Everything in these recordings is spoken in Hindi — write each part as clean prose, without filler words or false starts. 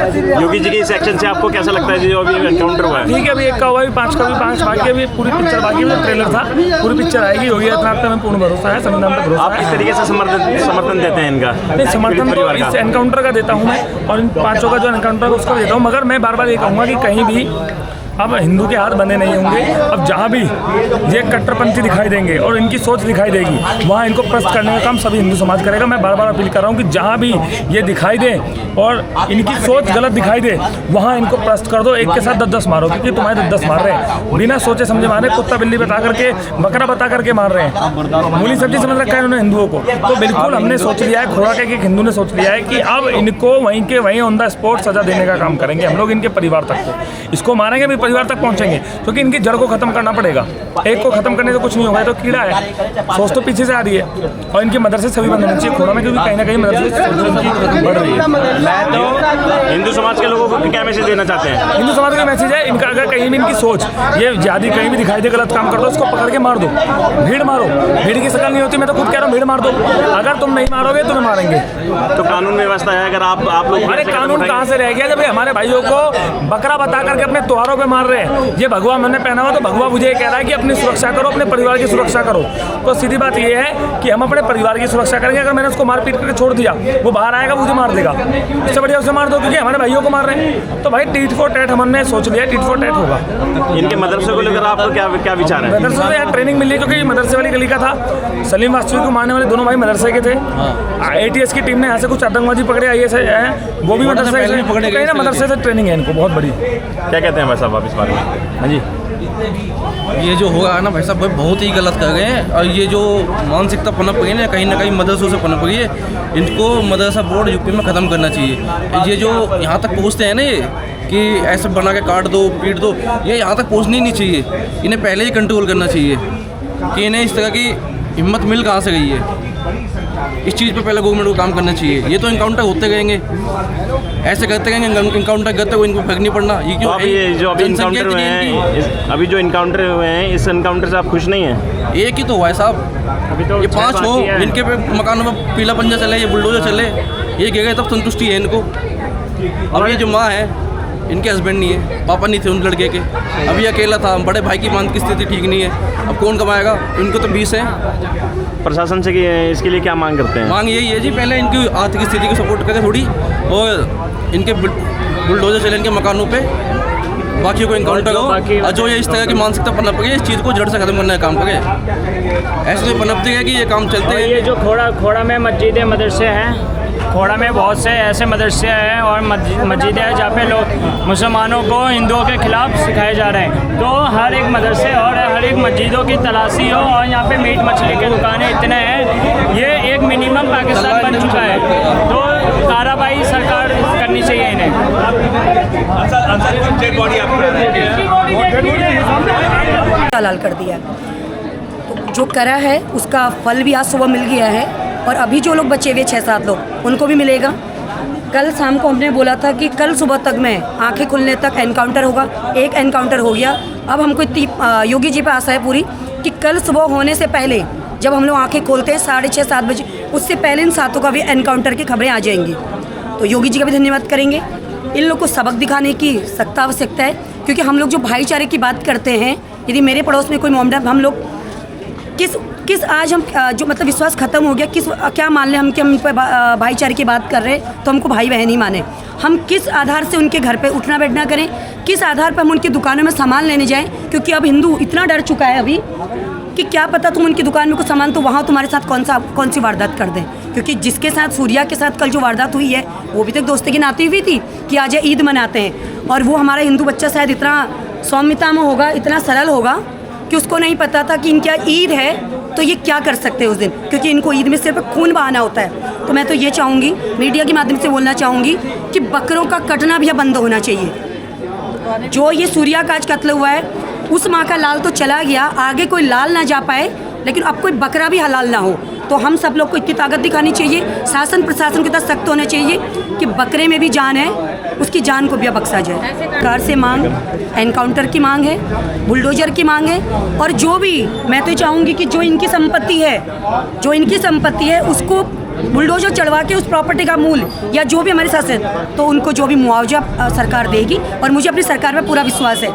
योगी जी के इस एक्शन से आपको कैसा लगता है जो अभी एनकाउंटर हुआ है? ठीक है, अभी एक का हुआ, अभी 5 का भी 5 बाकी, अभी पूरी पिक्चर बाकी है, ट्रेलर था, पूरी पिक्चर आएगी। योगी आदित्यनाथ पे हमें पूर्ण भरोसा है, संविधान पर भरोसा आप है। किस तरीके से समर्थन देते हैं इनका? नहीं, समर्थन तो इस एनकाउंटर का देता हूँ मैं, और इन 5 का जो एनकाउंटर है उसका देता हूँ, मगर मैं बार बार ये कहूँगा कि कहीं भी अब हिंदू के हाथ बने नहीं होंगे। अब जहाँ भी ये कट्टरपंथी दिखाई देंगे और इनकी सोच दिखाई देगी, वहाँ इनको प्रस्त करने का काम सभी हिंदू समाज करेगा। मैं बार बार अपील कर रहा हूँ कि जहाँ भी ये दिखाई दे और इनकी सोच गलत दिखाई दे, वहाँ इनको प्रस्त कर दो। एक के साथ 10-10 मारो, क्योंकि तुम्हारे 10 मार रहे हैं, बिना सोचे समझे मार रहे हैं, कुत्ता बिल्ली बता करके, बकरा बता करके मार रहे हैं, मूली सब्जी समझ रखा है उन्होंने हिंदुओं को। तो बिल्कुल हमने सोच लिया है, खोरा के एक हिंदू ने सोच लिया है कि अब इनको वहीं के वहीं ऑन द स्पॉट सजा देने का काम करेंगे हम लोग। इनके परिवार तक को इसको मारेंगे, भी परिवार तक पहुंचेंगे, क्योंकि इनकी जड़ को खत्म करना पड़ेगा। एक को खत्म करने से कुछ नहीं होगा, तो कीड़ा है, सोच तो पीछे से आ रही है। और इनके मदरसे सभी बंद होने चाहिए खोड़ा में, क्योंकि कहीं ना कहीं मदरसे इनकी बढ़ रही है। मैं तो हिंदू समाज के लोगों को क्या मैसेज देना चाहते हैं? हिंदू समाज का मैसेज है, इनका अगर कहीं भी इनकी सोच ये ज्यादा कहीं भी दिखाई दे, गलत काम कर दो, उसको पकड़ के मार दो, भीड़ मारो। भीड़ की शकल नहीं होती, मैं तो खुद कह रहा हूँ, भीड़ मार दो। अगर तुम नहीं मारोगे तुम्हें मारेंगे। तो कानून व्यवस्था है, अगर आप लोग, अरे कानून कहाँ से रह गया जब हमारे भाइयों को बकरा बता करके अपने त्योहारों पे मार रहे हैं। ये भगवा मैंने पहना हुआ, तो भगवा मुझे कह रहा है कि अपनी सुरक्षा करो, अपने परिवार की सुरक्षा करो। तो सीधी बात ये है कि हम अपने परिवार की सुरक्षा करेंगे। अगर मैंने उसको मार पीट करके छोड़ दिया, वो बाहर आएगा, मुझे मार देगा। इससे बढ़िया उसे मार दो, क्योंकि हमारे भाइयों को मार रहे हैं। तो भाई टीट फॉर टैट हमने सोच लिया, टीट फॉर टैट होगा। इनके मदरसे को लेकर आपको क्या विचार है? मदरसे से यार ट्रेनिंग मिली है, क्योंकि मदरसे वाली गली का था। सलीम वास्तविक को मारने वाले दोनों भाई मदरसे के थे। ATS की टीम ने यहाँ से कुछ आतंकवादी पकड़े, IS है, वो भी मदरसे से पकड़े गए ना। मदरसे से ट्रेनिंग है इनको बहुत बड़ी। क्या कहते हैं भाई साहब आप इस बारे में? हाँ जी, ये जो होगा ना भाई साहब, बहुत ही गलत कर गए हैं। और ये जो मानसिकता पनप गई है ना, कहीं ना कहीं मदरसों से पनप गई है, इनको मदरसा बोर्ड यूपी में ख़त्म करना चाहिए। ये जो यहाँ तक पहुँचते हैं ना, ये कि ऐसे बना के काट दो, पीट दो, ये यहाँ तक पहुँचनी नहीं चाहिए। इन्हें पहले ही कंट्रोल करना चाहिए कि इन्हें इस तरह की हिम्मत मिल कहाँ से गई है। इस चीज़ पे पहले गवर्नमेंट को काम करना चाहिए। ये तो इनकाउंटर होते रहेंगे, ऐसे करते रहेंगे, इनकाउंटर करते हुए इनको फर्क नहीं पड़ना। ये क्यों? अभी जो इनकाउंटर हुए हैं, अभी जो इनकाउंटर हुए हैं, इस इनकाउंटर से आप खुश नहीं हैं? एक ही तो हुआ है साहब, अभी तो ये 5 हो, इनके पे मकानों में पीला पंजा चले, ये बुलडोजर चले, ये गिर गए तब संतुष्टि है इनको। अब ये जो माँ है, इनके हस्बैंड नहीं है, पापा नहीं थे उन लड़के के, अभी अकेला था, बड़े भाई की मानसिक स्थिति ठीक नहीं है, अब कौन कमाएगा? इनको तो 20 है। प्रशासन से इसके लिए क्या मांग करते हैं? मांग यही है जी, पहले इनकी आर्थिक स्थिति को सपोर्ट करें थोड़ी, और इनके बुलडोजर चले इनके मकानों पे, बाकी को इनकाउंटर हो, और जो ये इस तरह की मानसिकता पनप गई, इस चीज़ को जड़ से खत्म करने का काम करे। ऐसे तो पनपती है कि ये काम चलते हैं। ये जो खोड़ा में मस्जिद मदरसे हैं, खोड़ा में बहुत से ऐसे मदरसे हैं और मस्जिदें हैं जहाँ पे लोग मुसलमानों को हिंदुओं के खिलाफ सिखाए जा रहे हैं। तो हर एक मदरसे और हर एक मस्जिदों की तलाशी हो, और यहाँ पे मीट मछली की दुकानें इतने हैं, ये एक मिनिमम पाकिस्तान बन चुका है। तो कार्रवाई सरकार करनी चाहिए इन्हें। हलाल कर दिया, तो जो करा है उसका फल भी आज सुबह मिल गया है, और अभी जो लोग बचे हुए 6-7 लोग, उनको भी मिलेगा। कल शाम को हमने बोला था कि कल सुबह तक में आंखें खुलने तक एनकाउंटर होगा, एक एनकाउंटर हो गया। अब हमको योगी जी पे आशा है पूरी कि कल सुबह होने से पहले, जब हम लोग आंखें खोलते हैं 6:30-7 बजे, उससे पहले इन 7 का भी एनकाउंटर की खबरें आ जाएंगी। तो योगी जी का भी धन्यवाद करेंगे। इन लोग को सबक दिखाने की सख्त आवश्यकता है, क्योंकि हम लोग जो भाईचारे की बात करते हैं, यदि मेरे पड़ोस में कोई मामला, हम लोग किस आज हम जो मतलब विश्वास खत्म हो गया, क्या मान लें हम कि हम भाईचारे की बात कर रहे हैं, तो हमको भाई बहन ही माने। हम किस आधार से उनके घर पे उठना बैठना करें, किस आधार पर हम उनकी दुकानों में सामान लेने जाएं, क्योंकि अब हिंदू इतना डर चुका है अभी कि क्या पता तुम उनकी दुकान में कुछ सामान, तो वहाँ तुम्हारे साथ कौन सी वारदात कर दें। क्योंकि जिसके साथ सूर्या के साथ कल जो वारदात हुई है, वो भी तक दोस्ती की नाती हुई थी कि आज ईद मनाते हैं, और वो हमारा हिंदू बच्चा शायद इतना सौम्यता में होगा, इतना सरल होगा कि उसको नहीं पता था कि इनका ईद है, तो ये क्या कर सकते हैं उस दिन, क्योंकि इनको ईद में सिर्फ खून बहाना होता है। तो मैं तो ये चाहूँगी, मीडिया के माध्यम से बोलना चाहूँगी कि बकरों का कटना भी बंद होना चाहिए। जो ये सूर्या का आज कत्ल हुआ है, उस माँ का लाल तो चला गया, आगे कोई लाल ना जा पाए, लेकिन अब कोई बकरा भी हलाल ना हो। तो हम सब लोग को इतनी ताकत दिखानी चाहिए, शासन प्रशासन के साथ सख्त होना चाहिए कि बकरे में भी जान है, उसकी जान को भी बख्शा जाए। सरकार से मांग, एनकाउंटर की मांग है, बुलडोजर की मांग है, और जो भी मैं तो चाहूँगी कि जो इनकी संपत्ति है उसको बुलडोजर चढ़वा के उस प्रॉपर्टी का मूल्य या जो भी हमारे साथ है तो उनको जो भी मुआवजा सरकार देगी। और मुझे अपनी सरकार पर पूरा विश्वास है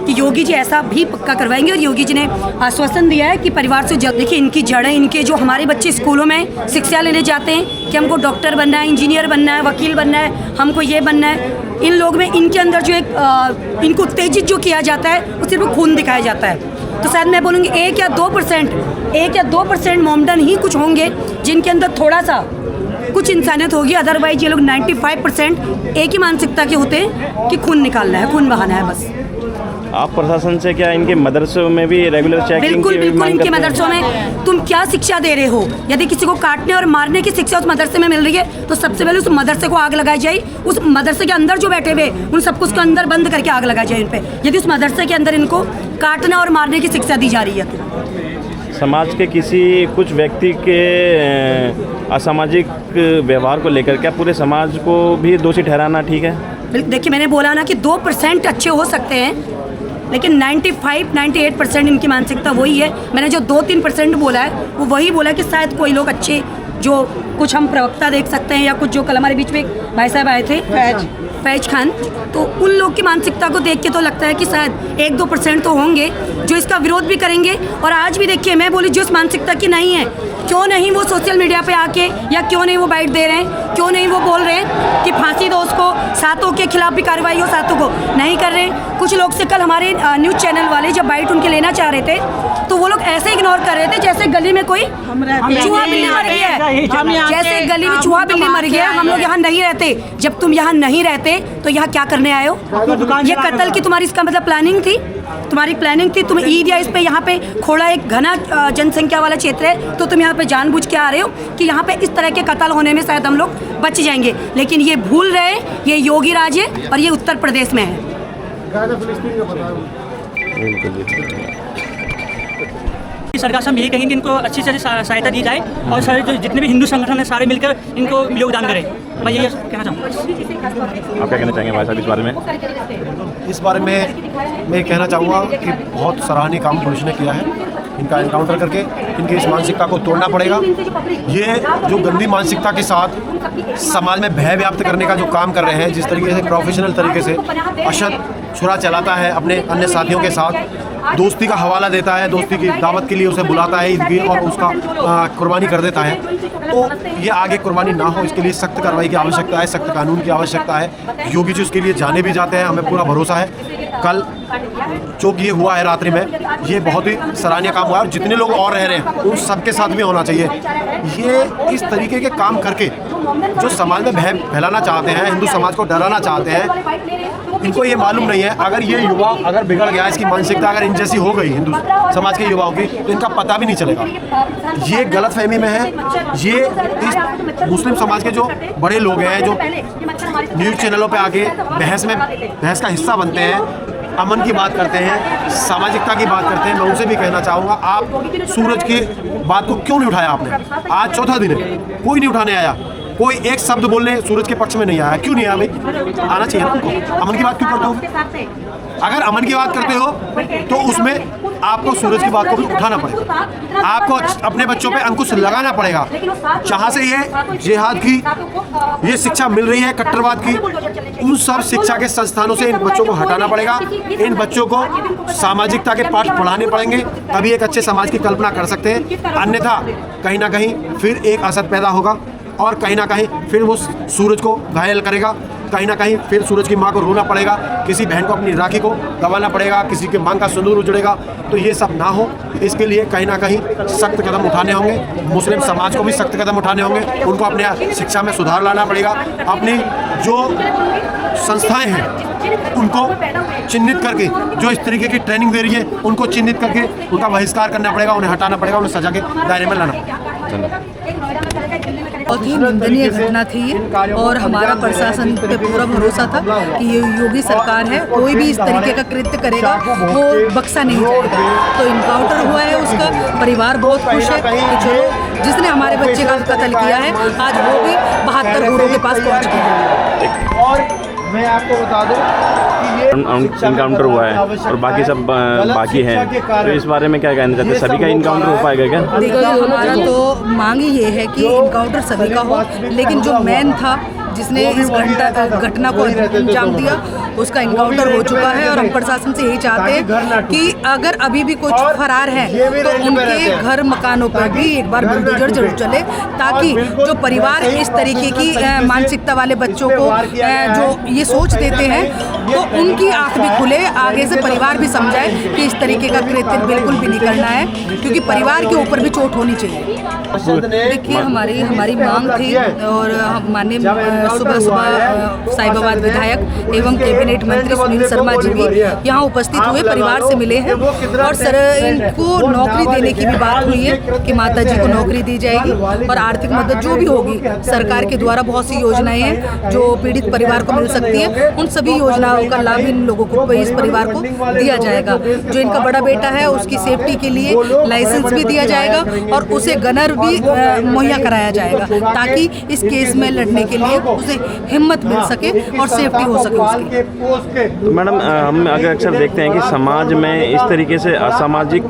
कि योगी जी ऐसा भी पक्का करवाएंगे। और योगी जी ने आश्वासन दिया है कि परिवार से जल्द, देखिए इनकी जड़ें, इनके जो हमारे बच्चे स्कूलों में शिक्षा लेने जाते हैं कि हमको डॉक्टर बनना है, इंजीनियर बनना है, वकील बनना है, हमको ये बनना है, इन लोग में इनके अंदर जो एक इनको उत्तेजित जो किया जाता है वो सिर्फ खून दिखाया जाता है। तो शायद मैं बोलूँगी 1 या 2% मोमडन ही कुछ होंगे जिनके अंदर थोड़ा सा कुछ इंसानियत होगी। अदरवाइज ये लोग 95% एक ही मानसिकता के होते हैं कि खून निकालना है, खून बहाना है बस। आप प्रशासन से क्या इनके मदरसों में भी रेगुलर चेकिंग बिल्कुल बिल्कुल, इनके मदरसों में तुम क्या शिक्षा दे रहे हो? यदि किसी को काटने और मारने की शिक्षा उस मदरसे में मिल रही है तो सबसे पहले उस मदरसे को आग लगाई जाए। उस मदरसे के अंदर जो बैठे हुए उन सबको उसके अंदर बंद करके आग लगाई जाए इन पे, यदि उस मदरसे के अंदर इनको काटना और मारने की शिक्षा दी जा रही है। समाज के किसी कुछ व्यक्ति के असामाजिक व्यवहार को लेकर क्या पूरे समाज को भी दोषी ठहराना ठीक है? देखिए मैंने बोला ना कि 2% अच्छे हो सकते हैं, लेकिन 95-98% इनकी मानसिकता वही है। मैंने जो 2-3% बोला है वो वही बोला कि शायद कोई लोग अच्छे, जो कुछ हम प्रवक्ता देख सकते हैं या कुछ जो कल हमारे बीच में एक भाई साहब आए थे फैज खान, तो उन लोग की मानसिकता को देख के तो लगता है कि शायद 1-2% तो होंगे जो इसका विरोध भी करेंगे। और आज भी देखिए मैं बोली जो इस मानसिकता की नहीं है, क्यों नहीं वो सोशल मीडिया पे आके, या क्यों नहीं वो बाइट दे रहे हैं, क्यों नहीं वो बोल रहे हैं कि फांसी दो उसको, सातों के खिलाफ भी कार्रवाई हो, सातों को नहीं कर रहे। कुछ लोग से कल हमारे न्यूज़ चैनल वाले जब बाइट उनके लेना चाह रहे थे तो वो लोग ऐसे इग्नोर कर रहे थे जैसे गली में कोई चूहा बिल्ली मर गया है, जैसे गली में चूहा बिल्ली मर गया। हम लोग यहाँ नहीं रहते। जब तुम यहाँ नहीं रहते तो यहाँ क्या करने आए हो? ये कत्ल की तुम्हारी इसका मतलब प्लानिंग थी, तुम्हारी प्लानिंग थी। तुम ईद या इस पे यहाँ पे खोड़ा एक घना जनसंख्या वाला क्षेत्र है तो तुम यहाँ पे जानबूझ के आ रहे हो कि यहाँ पे इस तरह के कत्ल होने में शायद हम लोग बच जाएंगे। लेकिन ये भूल रहे हैं ये योगी राज है और ये उत्तर प्रदेश में है। सरकार से हम यही कहेंगे कि इनको अच्छी से सहायता दी जाए और सारे जो जितने भी हिंदू संगठन है सारे मिलकर इनको योगदान करें। मैं यही कहना चाहूँगा। आप क्या कहना चाहेंगे भाई साहब इस बारे में? इस बारे में मैं कहना चाहूँगा कि बहुत सराहनीय काम पुलिस ने किया है। इनका एनकाउंटर करके इनकी इस मानसिकता को तोड़ना पड़ेगा। ये जो गंदी मानसिकता के साथ समाज में भय व्याप्त करने का जो काम कर रहे हैं, जिस तरीके से प्रोफेशनल तरीके से अशद छुरा चलाता है अपने अन्य साथियों के साथ, दोस्ती का हवाला देता है, दोस्ती की दावत के लिए उसे बुलाता है ईद की और उसका कुर्बानी कर देता है, तो ये आगे कुर्बानी ना हो इसके लिए सख्त कार्रवाई की आवश्यकता है, सख्त कानून की आवश्यकता है। योगी जी उसके लिए जाने भी जाते हैं, हमें पूरा भरोसा है। कल जो ये हुआ है रात्रि में, ये बहुत ही सराहनीय काम हुआ है और जितने लोग और रह रहे हैं उन सबके साथ भी होना चाहिए। ये इस तरीके के काम करके जो समाज में भय फैलाना चाहते हैं, हिंदू समाज को डराना चाहते हैं, इनको ये मालूम नहीं है अगर ये युवा अगर बिगड़ गया, इसकी मानसिकता अगर इन जैसी हो गई हिंदू समाज के युवाओं की, तो इनका पता भी नहीं चलेगा। ये गलतफहमी में है। ये इस मुस्लिम समाज के जो बड़े लोग हैं जो न्यूज़ चैनलों पे आके बहस का हिस्सा बनते हैं, अमन की बात करते हैं, सामाजिकता की बात करते हैं, मैं उनसे भी कहना चाहूँगा आप सूरज की बात को क्यों नहीं उठाया आपने? आज चौथा दिन है, कोई नहीं उठाने आया, कोई एक शब्द बोलने सूरज के पक्ष में नहीं आया। क्यों नहीं आया भाई? आना चाहिए ना। अमन की बात क्यों करते हो? अगर अमन की बात करते हो तो उसमें आपको सूरज की बात को भी उठाना पड़ेगा, आपको अपने बच्चों पे अंकुश लगाना पड़ेगा। जहाँ से ये जिहाद की ये शिक्षा मिल रही है, कट्टरवाद की, उन सब शिक्षा के संस्थानों से इन बच्चों को हटाना पड़ेगा। इन बच्चों को सामाजिकता के पाठ पढ़ाने पड़ेंगे, तभी एक अच्छे समाज की कल्पना कर सकते हैं। अन्यथा कहीं ना कहीं फिर एक असद पैदा होगा और कहीं ना कहीं फिर वो सूरज को घायल करेगा, कहीं ना कहीं फिर सूरज की माँ को रोना पड़ेगा, किसी बहन को अपनी राखी को गंवाना पड़ेगा, किसी के मांग का सिंदूर उजड़ेगा। तो ये सब ना हो, इसके लिए कहीं ना कहीं सख्त कदम उठाने होंगे। मुस्लिम समाज को भी सख्त कदम उठाने होंगे, उनको अपने शिक्षा में सुधार लाना पड़ेगा। अपनी जो संस्थाएं हैं उनको चिन्हित करके, जो इस तरीके की ट्रेनिंग दे रही है उनको चिन्हित करके उनका बहिष्कार करना पड़ेगा, उन्हें हटाना पड़ेगा, उन्हें सजा के दायरे में लाना पड़ेगा। बहुत ही निंदनीय घटना थी ये और हमारा प्रशासन पे पूरा भरोसा था कि ये योगी सरकार है, कोई भी इस तरीके का कृत्य करेगा वो बख्शा नहीं जाएगा। तो इनकाउंटर हुआ है, उसका परिवार बहुत खुश है कि चलो जिसने हमारे बच्चे का कत्ल किया है आज वो भी 72 गुरुओं के पास पहुँच गया। और मैं आपको बता दूं इनकाउंटर हुआ है और बाकी सब बाकी हैं, तो इस बारे में क्या कहना चाहते हैं? सभी का इनकाउंटर हो पाएगा क्या? देखिए, हमारा तो मांग ही ये है कि इनकाउंटर सभी का हो, लेकिन जो मैन था जिसने इस घटना को अंजाम दिया उसका इनकाउंटर हो चुका है। और हम प्रशासन से यही चाहते हैं कि अगर अभी भी कुछ फरार है तो उनके घर मकानों पर भी एक बार बुलडोजर जरूर चले, ताकि जो परिवार इस तरीके की मानसिकता वाले बच्चों को जो ये सोच देते हैं तो उनकी आंख भी खुले, आगे से परिवार भी समझाए कि इस तरीके का कृत्य बिल्कुल भी नहीं करना है, क्योंकि परिवार के ऊपर भी चोट होनी चाहिए। देखिए, हमारी मांग थी और माननीय सुबह साहिबाबाद विधायक एवं कैबिनेट मंत्री सुनील शर्मा जी भी यहाँ उपस्थित हुए, परिवार से मिले हैं और सर इनको नौकरी देने की भी बात हुई है कि माता जी को नौकरी दी जाएगी और आर्थिक मदद जो भी होगी सरकार के द्वारा बहुत सी योजनाएं हैं जो पीड़ित परिवार को मिल सकती है, उन सभी योजनाओं का लाभ इन लोगों को, इस परिवार को दिया जाएगा। जो इनका बड़ा बेटा है उसकी सेफ्टी के लिए लाइसेंस भी दिया जाएगा और उसे गनर भी मुहैया कराया जाएगा, ताकि इस केस में लड़ने के लिए उसे हिम्मत मिल सके और सेफ्टी हो सके उसकी। तो मैडम, हम अगर अक्सर देखते हैं कि समाज में इस तरीके से असामाजिक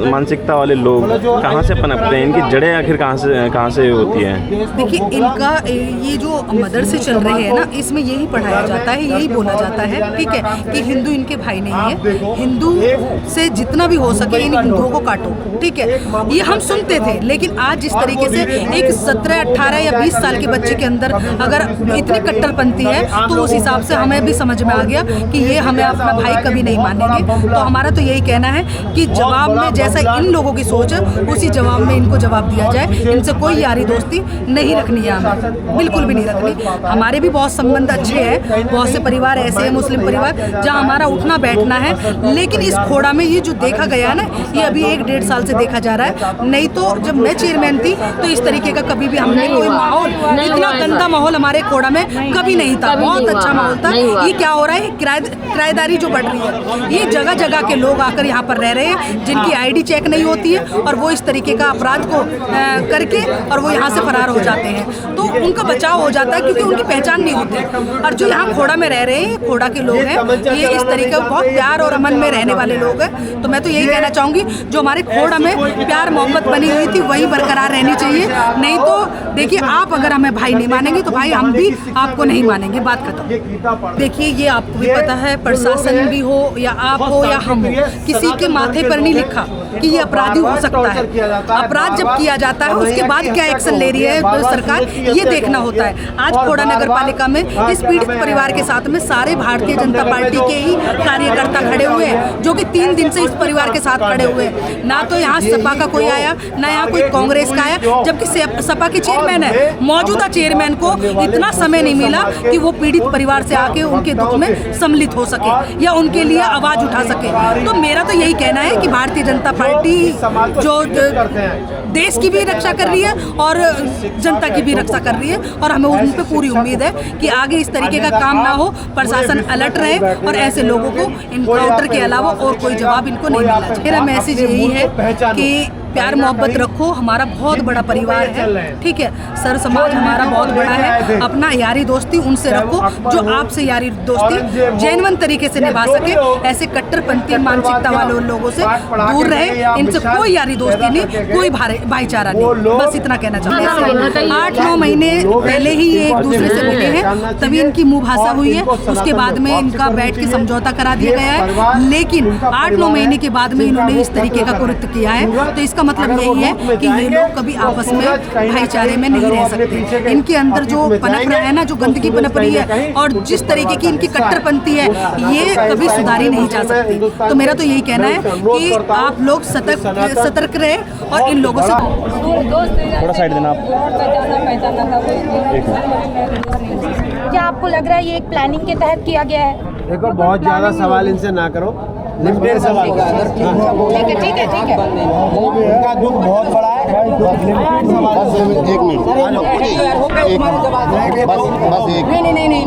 मानसिकता वाले लोग कहाँ से पनपते हैं, इनकी जड़ें आखिर कहाँ से होती हैं? देखिए, इनका ये जो मदरसे चल रहे हैं ना, इसमें यही पढ़ाया जाता है, यही बोला जाता है, ठीक है, कि हिंदू इनके भाई नहीं है, हिंदू से जितना भी हो सके इन हिंदुओं को काटो, ठीक है। ये हम सुनते थे, लेकिन आज जिस तरीके से एक 17, 18 या 20 साल के बच्चे के अंदर अगर इतनी कट्टरपंथी है तो उस हिसाब से हमें भी समझ में आ गया कि ये हमें अपना भाई कभी नहीं मानेंगे। तो हमारा तो यही कहना है कि जवाब में जैसा इन लोगों की सोच है उसी जवाब में इनको जवाब दिया जाए। इनसे कोई यारी दोस्ती नहीं रखनी है, हमें बिल्कुल भी नहीं रखनी। हमारे भी बहुत संबंध अच्छे हैं, बहुत से परिवार ऐसे हैं, मुस्लिम परिवार, जहाँ हमारा उठना बैठना है, लेकिन इस खोड़ा में ये जो देखा गया है ना, ये अभी 1-1.5 साल से देखा जा रहा है। नहीं तो जब मैं चेयरमैन थी तो इस तरीके का कभी भी हमने कोई माहौल, इतना गंदा माहौल हमारे खोड़ा में कभी नहीं था, बहुत अच्छा माहौल था। ये क्या हो रहा है, किराएदारी जो बढ़ रही है, ये जगह जगह के लोग आकर यहाँ पर रह रहे हैं जिनकी आईडी चेक नहीं होती है और वो इस तरीके का अपराध को करके और वो यहाँ से फरार हो जाते हैं, तो उनका बचाव हो जाता है क्योंकि उनकी पहचान नहीं होती। और जो यहाँ खोड़ा में रह रहे हैं, खोड़ा के लोग हैं, ये इस तरीके बहुत प्यार और अमन में रहने वाले लोग हैं। तो मैं तो यही कहना चाहूँगी, जो हमारे खोड़ा में प्यार मोहब्बत बनी हुई थी वही बरकरार रहनी चाहिए। नहीं तो देखिए, आप अगर हमें भाई नहीं मानेंगे तो भाई हम भी आपको नहीं मानेंगे, बात खत्म। देखिए, ये आपको भी पता है, प्रशासन भी हो या आप हो या हम हो, किसी के माथे पर नहीं लिखा कि ये अपराधी हो सकता है। अपराध जब किया जाता है उसके बाद क्या एक्शन ले रही है सरकार, ये देखना होता है। आज खोड़ा नगर पालिका में इस पीड़ित परिवार के साथ में सारे भारतीय जनता पार्टी के ही कार्यकर्ता खड़े हुए हैं, जो कि 3 दिन से इस परिवार के साथ खड़े हुए हैं। ना तो यहाँ सपा का कोई आया, ना यहाँ कोई कांग्रेस का आया, जबकि सपा के चेयरमैन है, मौजूदा चेयरमैन को इतना समय नहीं मिला कि वो पीड़ित परिवार से आके उनके दुख में सम्मिलित हो सके या उनके लिए आवाज उठा सके। तो मेरा तो यही कहना है कि भारतीय जनता पार्टी जो देश की भी रक्षा कर रही है और जनता की भी रक्षा कर रही है, और हमें उन पर पूरी उम्मीद है कि आगे इस तरीके का काम ना हो, प्रशासन अलर्ट रहे और ऐसे लोगों को इनकाउंटर के अलावा और कोई जवाब इनको नहीं मिलना चाहिए। मेरा मैसेज यही है कि प्यार मोहब्बत रखो, हमारा बहुत बड़ा परिवार है, ठीक है, सर समाज हमारा बहुत बड़ा है। अपना यारी दोस्ती उनसे रखो जो आपसे यारी दोस्ती जेन्युइन तरीके से निभा सके। ऐसे कट्टरपंथी मानसिकता वाले लोगों से दूर रहे, इनसे कोई यारी दोस्ती नहीं, कोई भाईचारा नहीं, बस इतना कहना चाहते हैं। 8-9 महीने पहले ही ये एक दूसरे से मिले हैं, तभी इनकी मुँह भाषा हुई है, उसके बाद में इनका बैठ के समझौता करा दिया गया है। लेकिन 8-9 महीने के बाद में इन्होंने इस तरीके का कृत्य किया है, तो इसका मतलब यही है कि ये लोग कभी आपस में भाईचारे में नहीं रह सकते। इनके अंदर जो पनप रहा है ना, जो गंदगी पनप रही है और जिस तरीके की इनकी कट्टरपंथी है, ये कभी सुधारी नहीं जा सकती। तो मेरा तो यही कहना है कि आप लोग सतर्क रहे और इन लोगों से थोड़ा साइड देना आप। क्या आपको लग रहा है ये एक प्लानिंग के तहत किया गया है? देखो, बहुत ज़्यादा सवाल इनसे ना करो, लिमिटेड सवाल ठीक है उनका दुख बहुत बड़ा है। लिमिटेड सवाल नहीं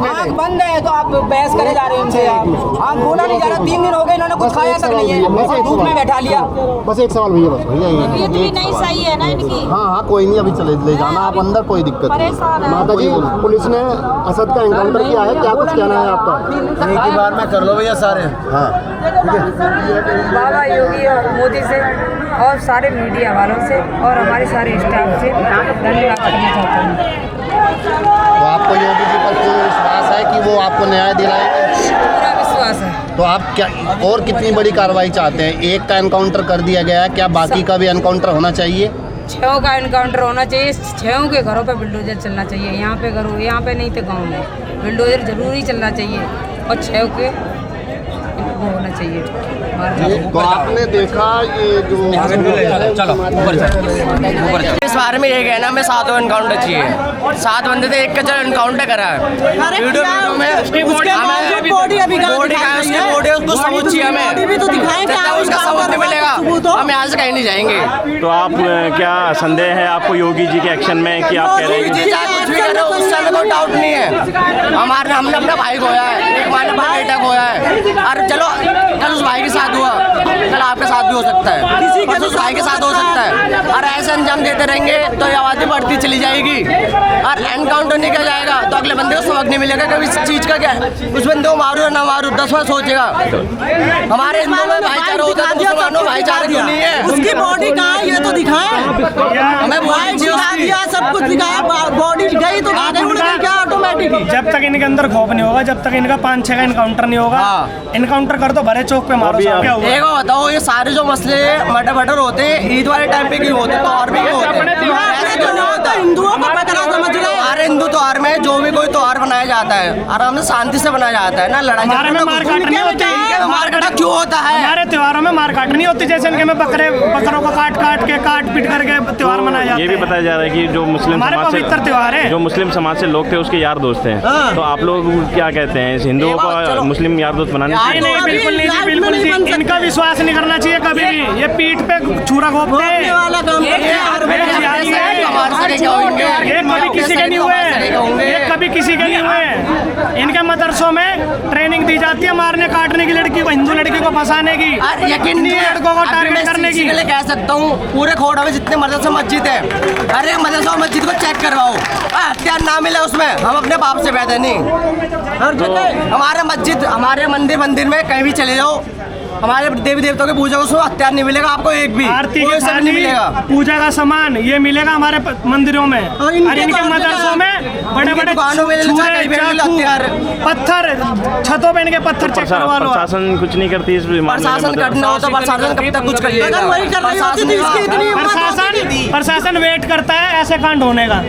आँख बंद है तो आप बहस करे जा रहे हैं उनसे। आँख बोला नहीं जा रहा, 3 दिन हो गए इन्होंने कुछ खाया तक नहीं है, बस धूप में बैठा लिया। बस एक सवाल भैया, बस भैया ये नहीं सही है ना इनकी। हाँ कोई नहीं, अभी चले ले जाना आप अंदर, कोई दिक्कत नहीं। माता जी पुलिस ने असद का एनकाउंटर किया है, क्या कुछ कहना है आपका? एक ही बार में कर लो भैया सारे। हाँ बाबा योगी और मोदी से और सारे मीडिया वालों से और हमारे सारे स्टाफ से धन्यवाद करना चाहता हूँ। तो आपको योगी जी पर पूरा विश्वास है कि वो आपको न्याय दिलाएंगे? पूरा विश्वास है। तो आप क्या और कितनी बड़ी कार्रवाई चाहते हैं? एक का एनकाउंटर कर दिया गया है, क्या बाकी का भी एनकाउंटर होना चाहिए? 6 का एनकाउंटर होना चाहिए। 6 के घरों पे बुलडोजर चलना चाहिए। यहाँ पे घरों, यहाँ पे नहीं तो गाँव में बुलडोजर जरूरी चलना चाहिए और 6 के वो होना चाहिए। तो आपने देखा ये जो इस बारे में ये कहना, मैं 7 एनकाउंटर चाहिए। 7 बंदे थे, एक का चलो एनकाउंटर करा है। वीडियो में उसकी बॉडी उसको सबूत चाहिए हमें, उसका सबूत नहीं मिलेगा हम यहाँ से कहीं नहीं जाएंगे। तो आप क्या संदेह है आपको योगी जी के एक्शन में कि आप कह रहे हैं जी चाहे कुछ भी करे उससे हमें कोई डाउट नहीं है। हमने अपना भाई खोया है, एक माँ ने अपना बेटा खोया है। और चलो कल उस भाई के साथ हुआ, कल आपके साथ भी हो सकता है, किसी उस भाई के साथ हो सकता है। और ऐसे अंजाम देते रहेंगे तो ये आबादी बढ़ती चली जाएगी और एनकाउंटर नहीं किया जाएगा तो अगले बंदे को सबक नहीं मिलेगा कभी इस चीज़ का। क्या उस बंदे को मारू या ना मारू 10 बार सोचेगा। हमारे हिंदुओं में भाईचारा होता है, मुसलमानों भाईचारा क्यों नहीं है? उसकी बॉडी कहाँ है ये तो दिखाएं। हमें दिया सब कुछ दिखाया, बॉडी गई तो क्या ऑटोमेटिक। जब तक इनके अंदर खौफ नहीं होगा, जब तक इनका 5-6 का इनकाउंटर नहीं होगा, इनकाउंटर कर दो भरे चौक पे मारो। देखो बताओ ये सारे जो मसले मटर बटर होते हैं ईद वाले टाइम पे क्यों होते हैं, त्योहार पे क्यों होते हैं? ऐसे क्यों नहीं होता? हिंदुओं को पकड़ा समझ रहे हैं। हमारे हिंदू त्योहार में जो भी कोई त्योहार बनाया जाता है आराम से शांति से बनाया जाता है ना, लड़ाई हमारे में मारकाट नहीं होती। मारकाट क्यों होता है? हमारे त्योहारों में मारकाट नहीं होती, जैसे इनके में बकरों को काट पीट करके त्योहार मनाया जाता है। ये भी बताया जा रहा है कि जो मुस्लिम हमारे समाज पवित्र त्योहार है, जो मुस्लिम समाज से लोग थे उसके यार दोस्त हैं, तो आप लोग क्या कहते हैं इस हिंदुओं को मुस्लिम यार दोस्त बनाने? नहीं बिल्कुल नहीं जी, बिल्कुल नहीं। इनका विश्वास नहीं करना चाहिए कभी भी। ये पीठ पे छुरा घोंपते हैं, ये कभी किसी के नहीं हुए, ये कभी किसी के नहीं हुए। इनके मदरसों में ट्रेनिंग दी जाती है मारने काटने की, लड़की को, हिंदू लड़की को फंसाने की, यकीन नहीं है लड़कों को टारगेट करने की। कह सकता हूँ पूरे खोड़ा में जितने मदरसा मस्जिद है, हर एक मदरसा और मस्जिद को चेक करवाओ, हथियार ना मिले उसमें, हम अपने बाप से पैदा नहीं। हमारे मस्जिद, हमारे मंदिर में कहीं भी चले जाओ, हमारे देवी देवताओं की पूजा उसमें हथियार नहीं मिलेगा आपको, एक भी आरती कोई सब नहीं मिलेगा। पूजा का सामान ये मिलेगा हमारे मंदिरों में, और इनके मदरसों में बड़े बड़े हथियार, पत्थर छतों पे इनके पत्थर चेक करवा लो। प्रशासन कुछ नहीं करती इस मामले में? प्रशासन करना हो तो प्रशासन कब तक कुछ करिएगा? प्रशासन वेट करता है ऐसे कांड होने का।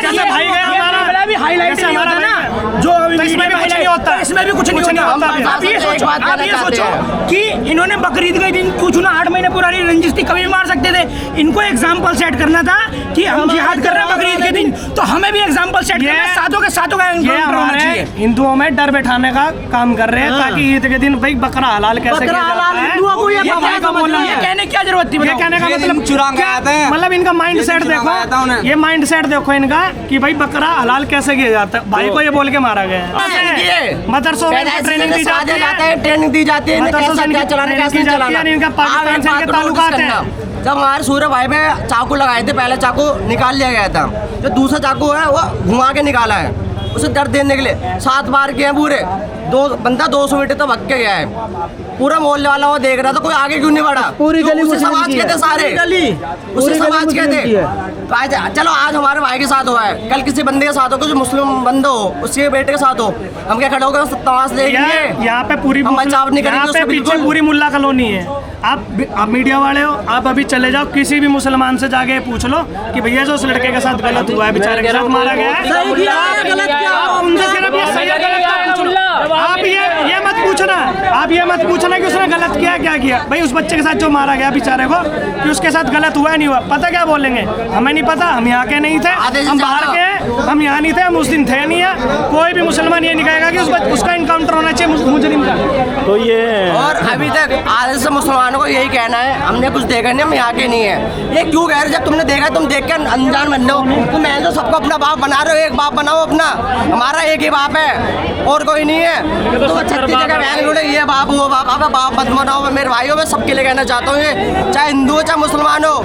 जैसे भाई गया हमारा भी हाईलाइट हमारा ना, जो इसमें भी कुछ नहीं होता, इसमें भी कुछ नहीं होता। आप ये सोचो कि इन्होंने बकरीद के दिन कुछ ना 8 महीने पुरानी रंजिश थी, कभी भी मार सकते थे। इनको एग्जाम्पल सेट करना था कि हम जिहाद कर रहे हैं बकरीद के दिन, तो हमें भी एग्जाम्पल सेट करना है। सातों के सातों का एनकाउंटर होना चाहिए। हिंदुओं में डर बैठाने का काम कर रहे हैं ताकि ईद के दिन भाई बकरा हलाल कैसे किया जाता है, ये कहने की क्या जरूरत थी? ये कहने का मतलब इनका माइंड सेट देखो, ये माइंड सेट देखो इनका कि भाई बकरा हलाल कैसे किया जाता है। भाई को ये बोल के मारा गया है। मदरसों में ट्रेनिंग दी जाती है, ट्रेनिंग दी जाती है, जब हमारे सूर्य भाई में चाकू लगाए थे, पहले चाकू निकाल लिया गया था, जो दूसरा चाकू है वो घुमा के निकाला है उसे दर्द देने के लिए। 7 बार किए पूरे, बंदा 200 मीटर तो भाग के गया है। पूरा मोहल्ले वाला वो देख रहा था, कोई आगे क्यों नहीं बढ़ा? पूरी गली उसी समाज के थे, सारे उसी समाज के थे। तो आज चलो आज हमारे भाई के साथ हुआ है, कल किसी बंदे के साथ हो, कुछ मुस्लिम बंदा हो उसके बेटे के साथ हो, हम क्या खड़े होकर तमाश देखेंगे? यहाँ पे पूरी बचाव नहीं करेंगे, पीछे पूरी मुल्ला कॉलोनी है। आप मीडिया वाले हो, आप अभी चले जाओ किसी भी मुसलमान से जाके पूछ लो कि भैया जो उस लड़के के साथ गलत हुआ है, बेचारे के साथ मारा गया है, आप ये मत पूछना। आप ये मत पूछना कि उसने गलत किया क्या किया। भाई उस बच्चे के साथ जो मारा गया बेचारे को, कि उसके साथ गलत हुआ नहीं हुआ, पता क्या बोलेंगे, हमें नहीं पता, हम यहाँ के नहीं थे, हम बाहर के हैं, हम यहाँ नहीं थे, हम उस दिन थे नहीं है। कोई भी मुसलमान ये नहीं कहेगा कि उसका इनकाउंटर होना चाहिए मुजरिम का। तो ये और अभी तक आधे से मुसलमानों को यही कहना है, हमने कुछ देखा नहीं, हम यहाँ के नहीं है। ये क्यों कह रहे, जब तुमने देखा तुम देख के अनजान बन लो, तो मैं तो सबको अपना बाप बना रहे हो, एक बाप बनाओ अपना, हमारा एक ही बाप है और कोई नहीं है। तो 36 जगह बहन लूटे, ये बाप वो बाप, आप बाप मत बनाओ। मेरे भाइयों में सबके लिए कहना चाहता हूँ, ये चाहे हिंदू हो चाहे मुसलमान हो,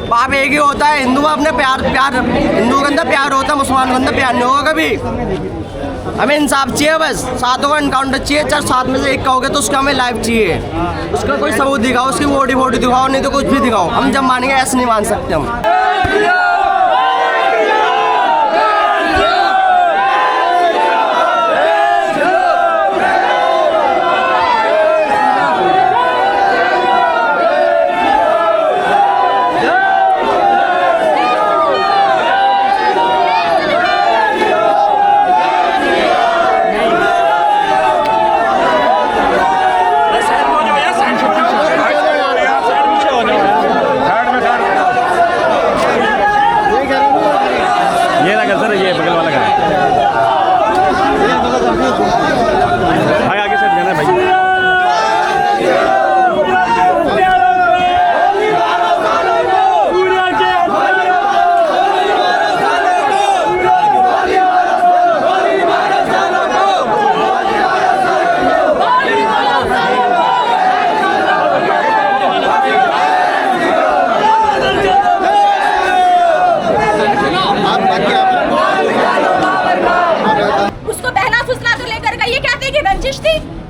बाप एक ही होता है। हिंदू में अपने प्यार हिंदू के अंदर प्यार होता है, मुसलमान के अंदर प्यार नहीं होगा कभी। हमें इंसाफ चाहिए, बस सातों का इनकाउंटर चाहिए। चाहे 7 में से 1 कहोगे तो उसका हमें लाइफ चाहिए, उसका कोई सबूत दिखाओ, उसकी बॉडी दिखाओ, नहीं तो कुछ भी दिखाओ। हम जब मानेंगे ऐसे नहीं मान सकते हम।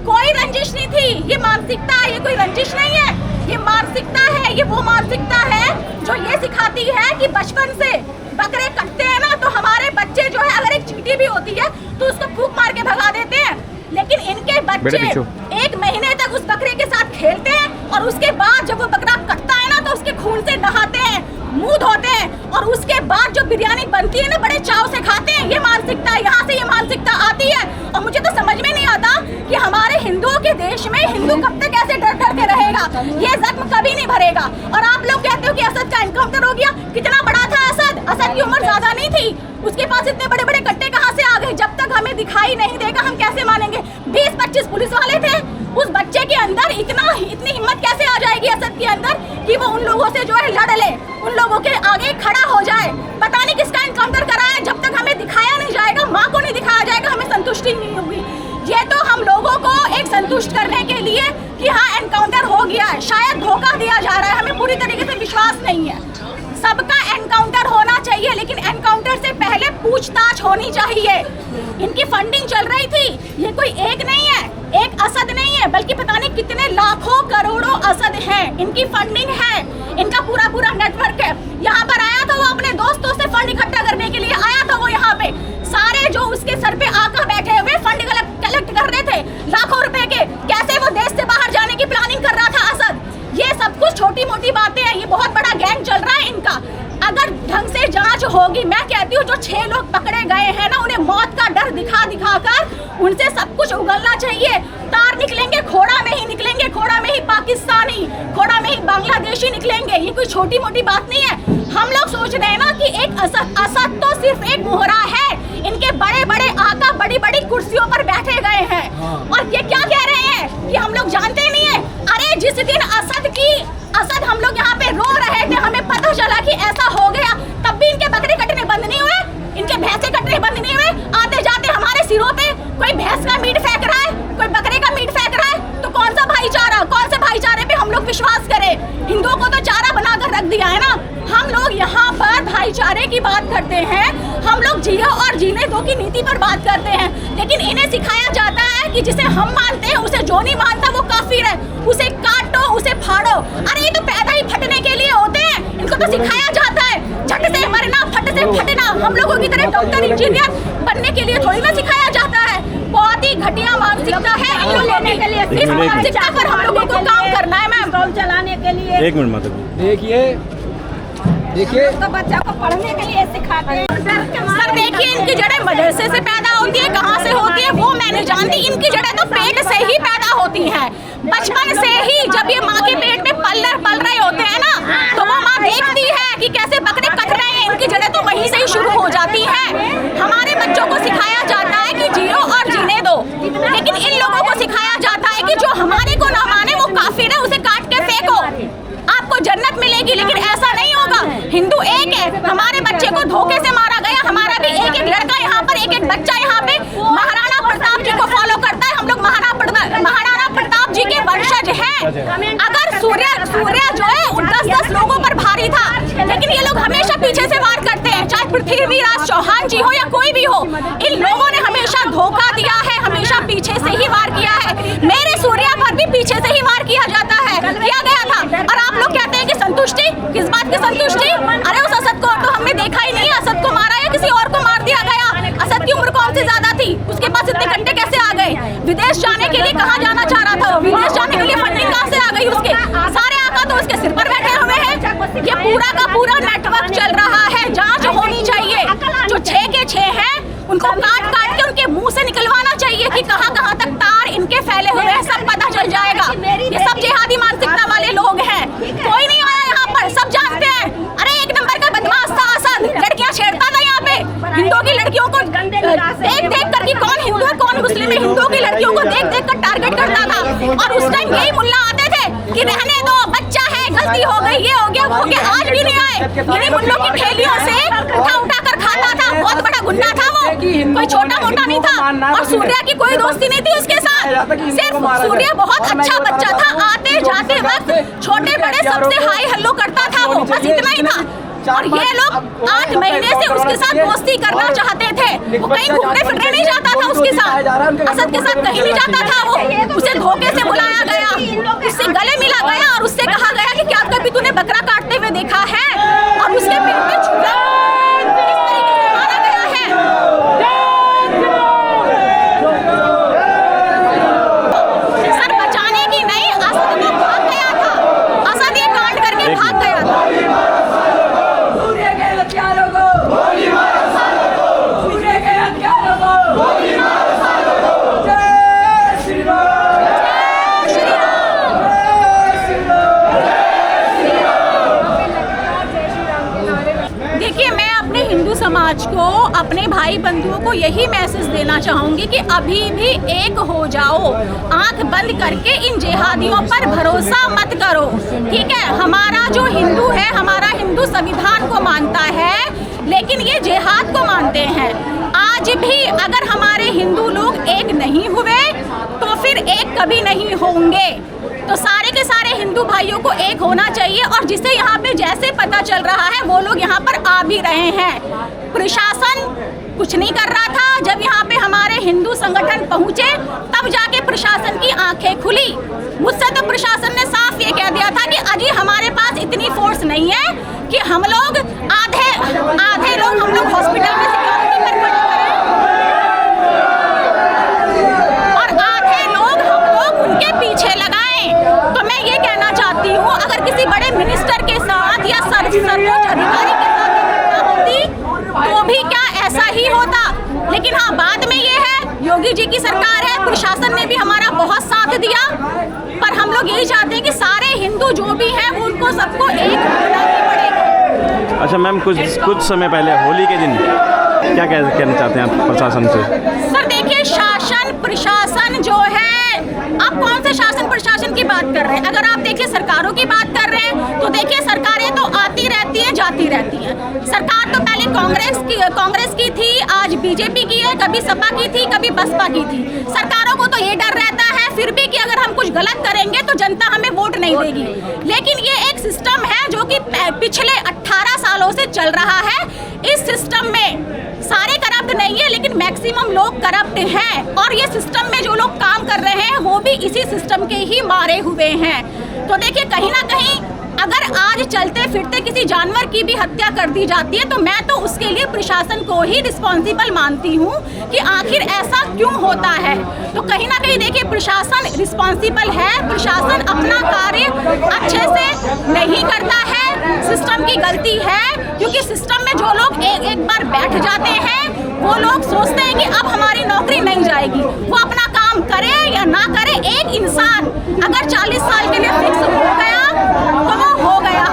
कोई रंजिश नहीं थी, ये मानसिकता, ये कोई रंजिश नहीं है, ये मानसिकता है। ये वो मानसिकता है जो ये सिखाती है कि बचपन से बकरे कटते हैं ना, तो हमारे बच्चे जो है, अगर एक चींटी भी होती है तो उसको फूंक मार के भगा देते हैं, लेकिन इनके बच्चे 1 महीने तक उस बकरे के साथ खेलते हैं और उसके बाद जब वो बकरा कटता है ना तो उसके खून से नहाते हैं, मुंह धोते हैं और उसके बाद जो बिरयानी बनती है ना बड़े चाव से खाते हैं। ये मानसिकता, यहाँ से ये मानसिकता आती है। और मुझे तो समझ में नहीं आता कि हमारे हिंदुओं के देश में हिंदू कब तक ऐसे डर डर के रहेगा, ये जख्म कभी नहीं भरेगा। और आप लोग कहते हो कि असद का एनकाउंटर हो गया, कितना बड़ा था असद? असद की उम्र ज्यादा नहीं थी, उसके पास इतने बड़े बड़े कट्टे कहाँ से आ गए? जब तक हमें दिखाई नहीं देगा हम कैसे मानेंगे? 20-25 पुलिस वाले थे, उस बच्चे के अंदर इतनी हिम्मत कैसे आ जाएगी असद के अंदर कि वो उन लोगों से जो है लड़ ले, उन लोगों के आगे खड़ा हो जाए? पता नहीं किसका एनकाउंटर करा है, जब तक हमें दिखाया नहीं जाएगा, माँ को नहीं दिखाया जाएगा, हमें संतुष्टि नहीं होगी। ये तो हम लोगों को एक संतुष्ट करने के लिए कि हाँ एनकाउंटर हो गया है, शायद धोखा दिया जा रहा है, हमें पूरी तरीके से विश्वास नहीं है। सबका एनकाउंटर होना चाहिए, लेकिन एनकाउंटर से पहले पूछताछ होनी चाहिए। इनकी फंडिंग चल रही थी, ये कोई एक नहीं है, एक असद नहीं है, बल्कि पता नहीं कितने लाखों करोड़ों असद हैं। इनकी फंडिंग है, इनका पूरा नेटवर्क है। यहाँ पर आया था वो अपने दोस्तों से फंड इकट्ठा करने के लिए आया था वो यहाँ पे, सारे जो उसके सर पे आका बैठे हुए फंड कलेक्ट कर रहे थे लाखों रुपए के। कैसे वो देश से बाहर जाने की प्लानिंग कर रहा था असद? ये सब कुछ छोटी मोटी बातें हैं, ये बहुत बड़ा गैंग चल रहा है इनका। अगर ढंग से जांच होगी, मैं कहती हूँ जो 6 लोग पकड़े गए हैं ना, उन्हें मौत का डर दिखा कर उनसे सब कुछ उगलना चाहिए। तार निकलेंगे खोड़ा में ही निकलेंगे, खोड़ा में ही पाकिस्तानी, खोड़ा में ही बांग्लादेशी निकलेंगे। ये कोई छोटी मोटी बात नहीं है। हम लोग सोच रहे हैं ना कि एक असद तो सिर्फ एक मोहरा है, इनके बड़े बड़े आका बड़ी बड़ी कुर्सियों पर बैठे गए हैं और ये क्या कह रहे हैं कि हम लोग जानते नहीं है। अरे जिस दिन असद हम लोग यहाँ पे रो रहे थे, हमें पता चला कि ऐसा हो गया, तब भी इनके बकरे कटने बंद नहीं हुए, इनके भैंसे कटने बंद नहीं हुए। आते जाते हमारे सिरों पे कोई भैंस का मीट फेंक रहा है, कोई बकरे का मीट फेंक रहा है, तो कौन सा भाईचारा, कौन से भाईचारे पे हम लोग विश्वास करें? हिंदुओं को तो चारा बनाकर रख दिया है ना। हम लोग यहाँ पर भाईचारे की बात करते हैं, हम लोग जियो और जीने दो की नीति पर बात करते हैं, लेकिन इन्हें सिखाया जाता है कि जिसे हम मानते हैं उसे जो नहीं मानता वो काफिर है, उसे काटो, उसे फाड़ो। अरे ये तो पैदा ही फटने के लिए होते हैं, इनको तो सिखाया जाता है झट से मरना, फट से फटना। हम लोगों की तरह डॉक्टर इंजीनियर बनने के लिए थोड़ी ना सिखाया जाता है। बहुत ही घटिया मानसिकता है इन लोगों के लिए। इस मानसिकता पर हम लोगों को काम करना है मैम, चलाने के लिए। 1 मिनट मतलब देखिए तो बच्चा को पढ़ने के लिए सिखाते हैं। सर देखिए इनकी जड़ें मदरसे से पैदा होती है, कहाँ से होती है वो मैं नहीं जानती। इनकी जड़ें तो पेट से ही पैदा होती नहीं है। बचपन से ही जब ये माँ के पेट में पल रहे होते हैं ना, तो वो माँ देखती है कि कैसे बकरे कट रहे हैं, इनकी जड़ें तो वहीं से ही शुरू हो जाती हैं। हमारे बच्चों को सिखाया जाता है कि जियो और जीने दो, लेकिन इन लोगों को सिखाया जाता है कि जो हमारे को ना माने वो काफिर है, उसे काट के फेंको, आपको जन्नत मिलेगी। लेकिन ऐसा नहीं होगा। हिंदू एक है, हमारे बच्चे को धोखे से मारा गया, हमारा भी एक एक लड़का यहाँ पर, एक एक बच्चा यहाँ पे महाराणा प्रताप जी को फॉलो करता है। हम लोग महाराणा प्रताप जी के वंशज हैं। अगर सूर्य जो है 10-10 लोगों पर भारी था, लेकिन ये लोग हमेशा पीछे से वार करते हैं, चाहे पृथ्वीराज चौहान जी हो या कोई भी हो। इन लोगों ने हमेशा धोखा दिया है, हमेशा पीछे से ही वार किया है। मेरे सूर्या पर भी पीछे से ही वार किया जाता है, किया गया था। और आप लोग कहते हैं कि संतुष्टि, किस बात की संतुष्टि? अरे उस असद को तो हमने देखा ही नहीं है, असद को मारा या किसी और को मार दिया गया। असद की उम्र कौन सी ज्यादा थी, उसके पास इतने घंटे कैसे आ गए? विदेश जाने के लिए कहाँ जाना चाह रहा था, विदेश जाने के लिए फंडिंग कहाँ से आ गई उसके? सारे आका तो उसके सिर पर बैठे हुए हैं। ये पूरा का पूरा नेटवर्क चल रहा है, जांच होनी चाहिए। जो 6 के 6 हैं, उनको काट के उनके मुंह से निकलवाना चाहिए कि कहाँ तक तार इनके फैले हुए हैं, सब पता चल जाएगा। ये सब जिहादी मानसिकता वाले लोग हैं, कोई नहीं आया यहाँ पर, सब जानते हैं। अरे एक नंबर का बदमाश था असद, लड़कियां छेड़ता था यहाँ पे, हिंदुओं की लड़कियों को देख कर कि कौन हिंदू है कौन मुस्लिम है, हिंदुओं की लड़कियों को देख कर टारगेट करता था। और उस टाइम यही मुल्ला आते थे कि रहने दो, बच्चा है, गलती हो गई, ये हो गया वो हो गया। आज भी नहीं आए, इन्हीं मुल्लों की ठेलियों से उठा कर खाता था। बहुत बड़ा गुंडा था वो, कोई छोटा मोटा नहीं था। और सूर्या की कोई दोस्ती नहीं थी उसके साथ, सिर्फ सूर्या बहुत अच्छा बच्चा था, आते जाते वक्त छोटे बड़े सबसे हाई हल्लो करता था वो, बस इतना ही था। और ये लोग 8 महीने से उसके साथ दोस्ती करना चाहते थे। वो कहीं घूमने फिरने नहीं जाता था उसके साथ, असद के साथ कहीं नहीं जाता था वो। उसे धोखे से बुलाया गया, उससे गले मिला गया और उससे कहा गया कि क्या कभी तूने बकरा काटते हुए देखा है? और उसके पेट में छुरा इस तरीके से मारा गया है। सर बचाने की नहीं, असद तो भाग गया था, असद ये कांड करके भाग गया था। देखिए, मैं अपने हिंदू समाज को, अपने भाई बंधुओं को यही मैसेज देना चाहूँगी कि अभी भी एक हो जाओ, आंख बंद करके इन जिहादियों पर भरोसा मत करो, ठीक है? हमारा जो हिंदू है, हमारा हिंदू संविधान को मानता है, लेकिन ये जिहाद को मानते हैं। आज भी अगर हमारे हिंदू लोग एक नहीं हुए तो फिर एक कभी नहीं होंगे। तो सारे के सारे हिंदू भाइयों को एक होना चाहिए। और जिसे यहाँ पे जैसे पता चल रहा है वो लोग यहाँ पर आ भी रहे हैं। प्रशासन कुछ नहीं कर रहा था, जब यहाँ पे हमारे हिंदू संगठन पहुँचे तब जाके प्रशासन की आंखें खुली। मुझसे तो प्रशासन ने साफ ये कह दिया था कि अजी हमारे पास इतनी फोर्स नहीं है कि हम लोग आधे लोग हम लोग हॉस्पिटल में सिक्योरिटी पर खड़े करें और आधे लोग हम लोग उनके पीछे लगाएं। तो मैं ये कहना चाहती हूँ, अगर किसी बड़े मिनिस्टर के साथ या सर्वोच्च अधिकारी के साथ घटना होती तो भी क्या ऐसा ही होता। लेकिन हाँ, बाद में ये है योगी जी की सरकार है, प्रशासन ने भी हमारा बहुत साथ दिया। पर हम लोग यही चाहते हैं कि सारे हिंदू जो भी हैं उनको सबको एक होना ही पड़ेगा। अच्छा मैम, कुछ समय पहले होली के दिन क्या कहना चाहते हैं आप प्रशासन से? सर देखिए, शासन प्रशासन जो है, आप कौन से शासन प्रशासन की बात कर रहे हैं? अगर आप देखिए सरकारों की बात कर रहे हैं तो देखिए सरकारें तो आती रहती हैं जाती रहती हैं। सरकार तो पहले कांग्रेस की थी, आज बीजेपी की है, कभी सपा की थी, कभी बसपा की थी। सरकारों को तो ये डर रहता है फिर भी कि अगर हम कुछ गलत करेंगे तो जनता हमें वोट नहीं देगी। लेकिन ये एक सिस्टम है जो कि पिछले 18 सालों से चल रहा है। इस सिस्टम में सारे करप्ट नहीं है, लेकिन मैक्सिमम लोग करप्ट हैं। और ये सिस्टम में जो लोग काम कर रहे हैं वो भी इसी सिस्टम के ही मारे हुए हैं। तो देखिए, कहीं ना कहीं अगर आज चलते फिरते किसी जानवर की भी हत्या कर दी जाती है तो मैं तो उसके लिए प्रशासन को ही रिस्पॉन्सिबल मानती हूँ कि आखिर ऐसा क्यों होता है। तो कहीं ना कहीं देखिए, प्रशासन रिस्पॉन्सिबल है, प्रशासन अपना कार्य अच्छे से नहीं करता है, सिस्टम की गलती है। क्योंकि सिस्टम में जो लोग एक बार बैठ जाते हैं वो लोग सोचते हैं कि अब हमारी नौकरी नहीं जाएगी, वो अपना काम करे या ना करे, एक इंसान अगर 40 साल के लिए फिक्स हो गया तो वो हो गया।